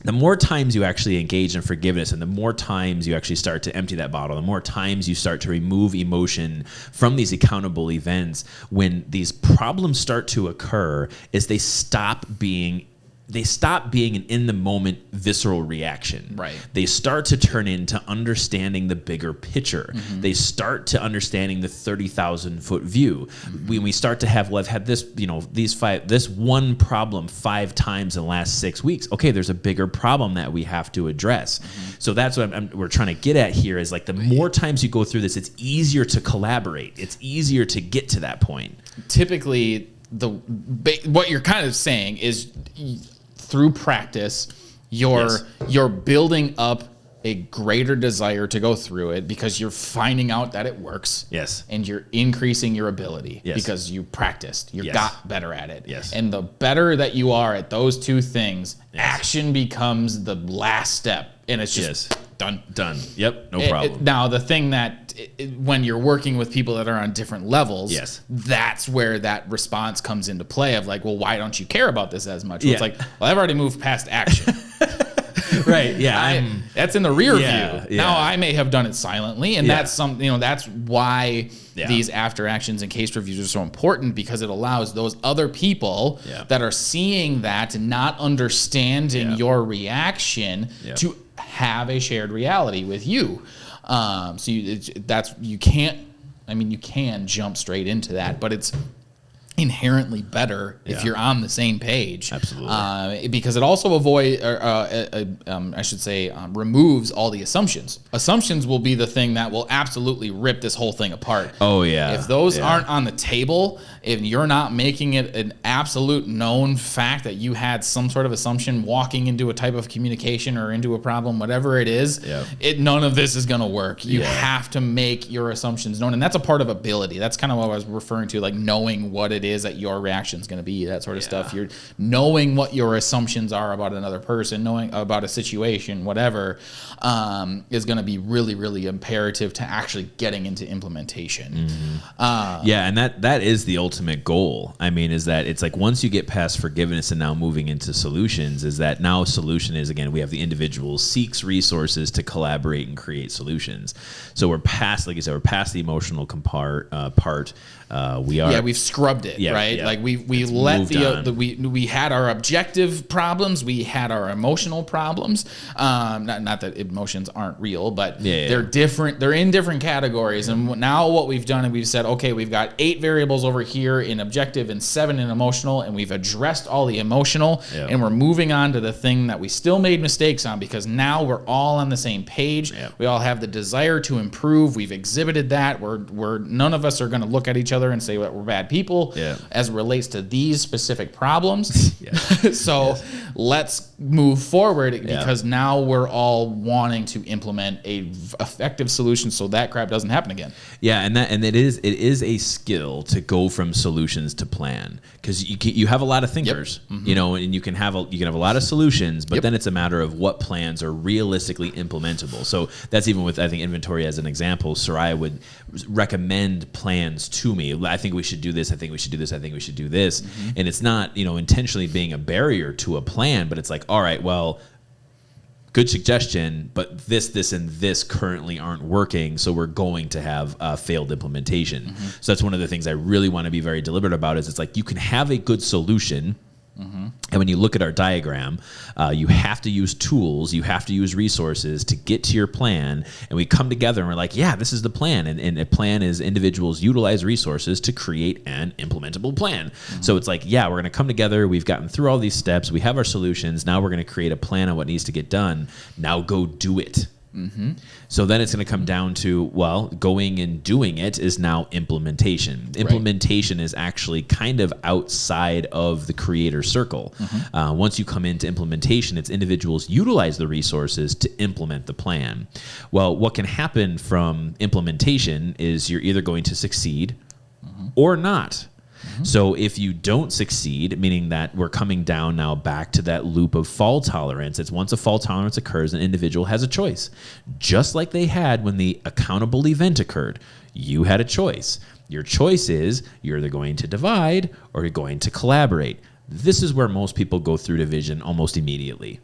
the more times you actually engage in forgiveness and the more times you actually start to empty that bottle, the more times you start to remove emotion from these accountable events, when these problems start to occur, is they stop being an in the moment visceral reaction. Right. They start to turn into understanding the bigger picture. Mm-hmm. They start to understanding the 30,000 foot view. Mm-hmm. When we start to have, well, I've had this, this one problem 5 times in the last 6 weeks. Okay, there's a bigger problem that we have to address. Mm-hmm. So that's what we're trying to get at here, is like the more times you go through this, it's easier to collaborate. It's easier to get to that point. Typically, what you're kind of saying is, through practice, you're building up a greater desire to go through it because you're finding out that it works. Yes. And you're increasing your ability because you practiced. You got better at it. Yes. And the better that you are at those two things, action becomes the last step. And it's just done. Yep. No problem. Now, the thing that when you're working with people that are on different levels, that's where that response comes into play of like, well, why don't you care about this as much? Well, it's like, well, I've already moved past action. Right. Yeah. That's in the rear view. Yeah. Now I may have done it silently, and that's something. That's why these after actions and case reviews are so important, because it allows those other people that are seeing that and not understanding your reaction to have a shared reality with you. So you can't. I mean, you can jump straight into that, but it's inherently better if you're on the same page. Absolutely. Because it also removes all the assumptions. Assumptions will be the thing that will absolutely rip this whole thing apart. Oh, yeah. If those aren't on the table, if you're not making it an absolute known fact that you had some sort of assumption walking into a type of communication or into a problem, whatever it is, none of this is going to work. You have to make your assumptions known. And that's a part of ability. That's kind of what I was referring to, like knowing what it is that your reaction is going to be, that sort of stuff. You're knowing what your assumptions are about another person, knowing about a situation, whatever, is going to be really, really imperative to actually getting into implementation. Mm-hmm. And that is the ultimate goal. I mean, is that it's like once you get past forgiveness and now moving into solutions, is that now solution is, again, we have the individual seeks resources to collaborate and create solutions. So we're past, like you said, we're past the emotional part. We've scrubbed it. Right? Like we let we had our objective problems, we had our emotional problems. Not that emotions aren't real, but they're different. They're in different categories. And now what we've done, and we've said, okay, we've got 8 variables over here in objective and 7 in emotional, and we've addressed all the emotional, and we're moving on to the thing that we still made mistakes on, because now we're all on the same page. We all have the desire to improve. We've exhibited that. We're none of us are going to look at each other and say that we're bad people as it relates to these specific problems. So let's move forward, because now we're all wanting to implement a effective solution so that crap doesn't happen again. And it is a skill to go from solutions to plan, because you have a lot of thinkers, and you can have a lot of solutions, but then it's a matter of what plans are realistically implementable. So that's even with, I think, inventory as an example. Sarai would recommend plans to me. I think we should do this. I think we should do this. I think we should do this. And it's not, intentionally being a barrier to a plan, but it's like, all right, well, good suggestion, but this, and this currently aren't working, so we're going to have a failed implementation. So that's one of the things I really want to be very deliberate about, is it's like you can have a good solution, and when you look at our diagram, you have to use tools, you have to use resources to get to your plan, and we come together and we're like, this is the plan, and a plan is individuals utilize resources to create an implementable plan. So it's like, we're going to come together, we've gotten through all these steps, we have our solutions, now we're going to create a plan on what needs to get done, now go do it. Mm-hmm. So then it's going to come down to, well, going and doing it is now implementation. Implementation is actually kind of outside of the creator circle. Mm-hmm. Once you come into implementation, it's individuals utilize the resources to implement the plan. Well, what can happen from implementation is you're either going to succeed or not. So if you don't succeed, meaning that we're coming down now back to that loop of fault tolerance, it's once a fault tolerance occurs, an individual has a choice. Just like they had when the accountable event occurred, you had a choice. Your choice is you're either going to divide or you're going to collaborate. This is where most people go through division almost immediately.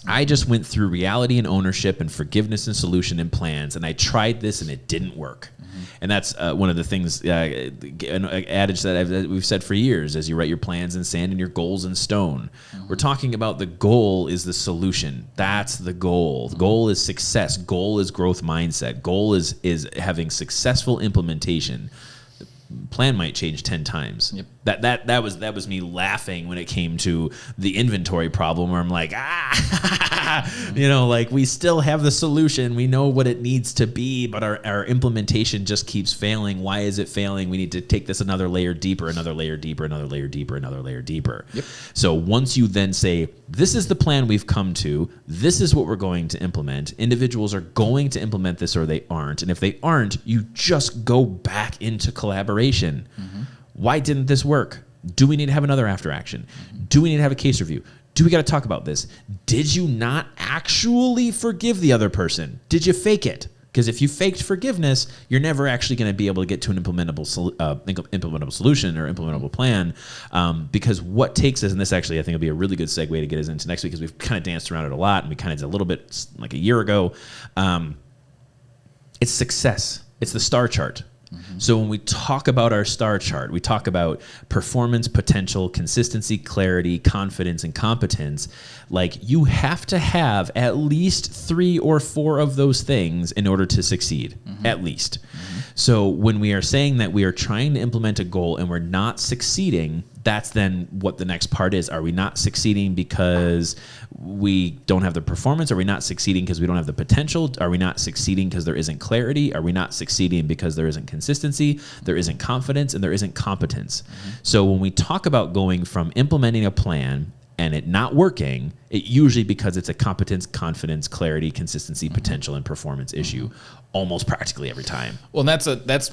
I just went through reality and ownership and forgiveness and solution and plans, and I tried this and it didn't work. And that's one of the things, an adage that we've said for years, as you write your plans in sand and your goals in stone. We're talking about the goal is the solution. That's the goal. The goal is success. Goal is growth mindset. Goal is having successful implementation. The plan might change 10 times. Yep. That was me laughing when it came to the inventory problem, where I'm like, like we still have the solution. We know what it needs to be, but our implementation just keeps failing. Why is it failing? We need to take this another layer deeper, another layer deeper, another layer deeper, another layer deeper. Yep. So once you then say, this is the plan we've come to, this is what we're going to implement, individuals are going to implement this or they aren't. And if they aren't, you just go back into collaboration. Why didn't this work? Do we need to have another after action? Do we need to have a case review? Do we got to talk about this? Did you not actually forgive the other person? Did you fake it? Because if you faked forgiveness, you're never actually going to be able to get to an implementable solution or implementable plan. Because what takes us, and this actually I think will be a really good segue to get us into next week, because we've kind of danced around it a lot, and we kind of did a little bit like a year ago. It's success. It's the star chart. So when we talk about our star chart, we talk about performance, potential, consistency, clarity, confidence, and competence. Like, you have to have at least 3 or 4 of those things in order to succeed, at least. So when we are saying that we are trying to implement a goal and we're not succeeding, that's then what the next part is. Are we not succeeding because we don't have the performance? Are we not succeeding because we don't have the potential? Are we not succeeding because there isn't clarity? Are we not succeeding because there isn't consistency, there isn't confidence, and there isn't competence? So when we talk about going from implementing a plan and it not working, it usually because it's a competence, confidence, clarity, consistency, potential, and performance issue almost practically every time. Well, that's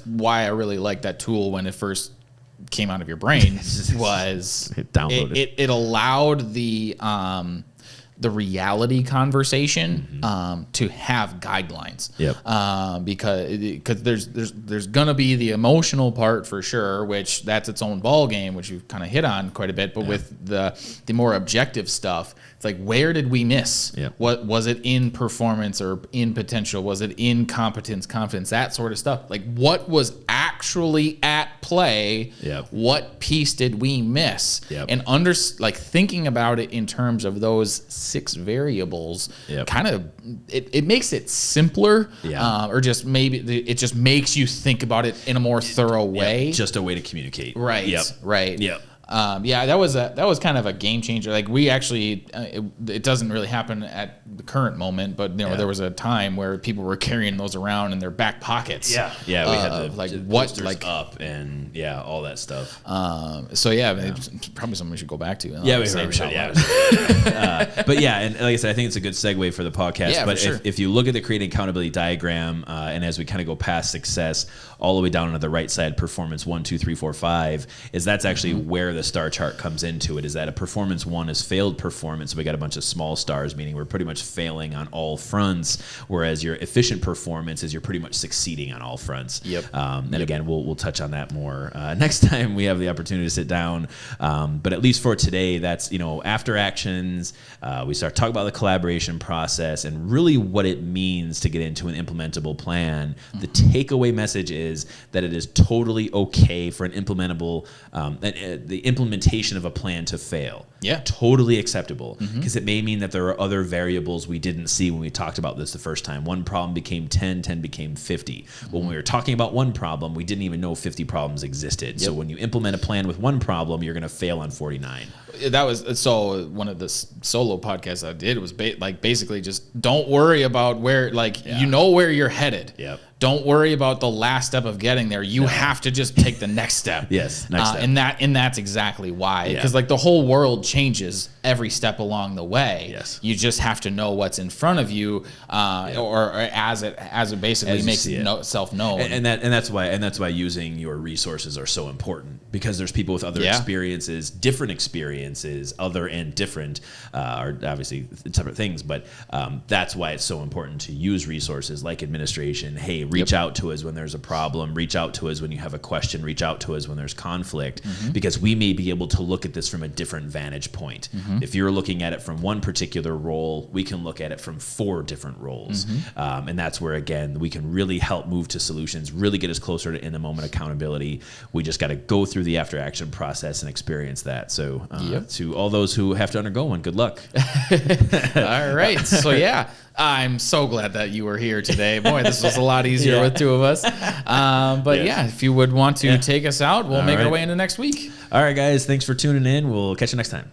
why I really like that tool when it first came out of your brain. Was it allowed the reality conversation to have guidelines. Because there's gonna be the emotional part for sure, which that's its own ball game, which you've kind of hit on quite a bit. But with the more objective stuff, it's like, where did we miss? What was it in performance or in potential? Was it in competence, confidence, that sort of stuff? Like, what was actually at play? What piece did we miss? And thinking about it in terms of those 6 variables, kind of it makes it simpler, or just maybe it just makes you think about it in a more thorough way. Just a way to communicate. That was kind of a game changer. Like, we actually, it doesn't really happen at the current moment, but there was a time where people were carrying those around in their back pockets. We had the up and all that stuff. It's probably something we should go back to. We should. But and like I said, I think it's a good segue for the podcast. But if you look at the creating accountability diagram, and as we kind of go past success all the way down to the right side, performance 1, 2, 3, 4, 5, is that's actually where the star chart comes into it. Is that a performance 1 is failed performance? So we got a bunch of small stars, meaning we're pretty much failing on all fronts. Whereas your efficient performance is you're pretty much succeeding on all fronts. Again, we'll touch on that more next time we have the opportunity to sit down. But at least for today, that's after actions. We start talking about the collaboration process and really what it means to get into an implementable plan. The takeaway message is that it is totally okay for an implementable, the implementation of a plan to fail. Yeah. Totally acceptable, because it may mean that there are other variables we didn't see when we talked about this the first time. One problem became 10 became 50. Well, when we were talking about one problem, we didn't even know 50 problems existed. So when you implement a plan with one problem, you're going to fail on 49. That was so one of the solo podcasts I did was basically just don't worry about where, you know where you're headed. Yep. Don't worry about the last step of getting there. You have to just take the next step. Yes, next step. And that's exactly why. Because the whole world changes every step along the way. Yes. You just have to know what's in front of you, or as it basically makes itself known. And that's why using your resources are so important, because there's people with other experiences, different experiences, other and different, are obviously separate things. But that's why it's so important to use resources like administration. Hey, reach out to us when there's a problem. Reach out to us when you have a question. Reach out to us when there's conflict, because we may be able to look at this from a different vantage point. If you're looking at it from one particular role, we can look at it from 4 different roles. And that's where, again, we can really help move to solutions, really get us closer to in-the-moment accountability. We just got to go through the after-action process and experience that. So to all those who have to undergo one, good luck. All right. So, I'm so glad that you were here today. Boy, this was a lot easier with 2 of us. But if you would want to take us out, we'll make our way into next week. All right, guys. Thanks for tuning in. We'll catch you next time.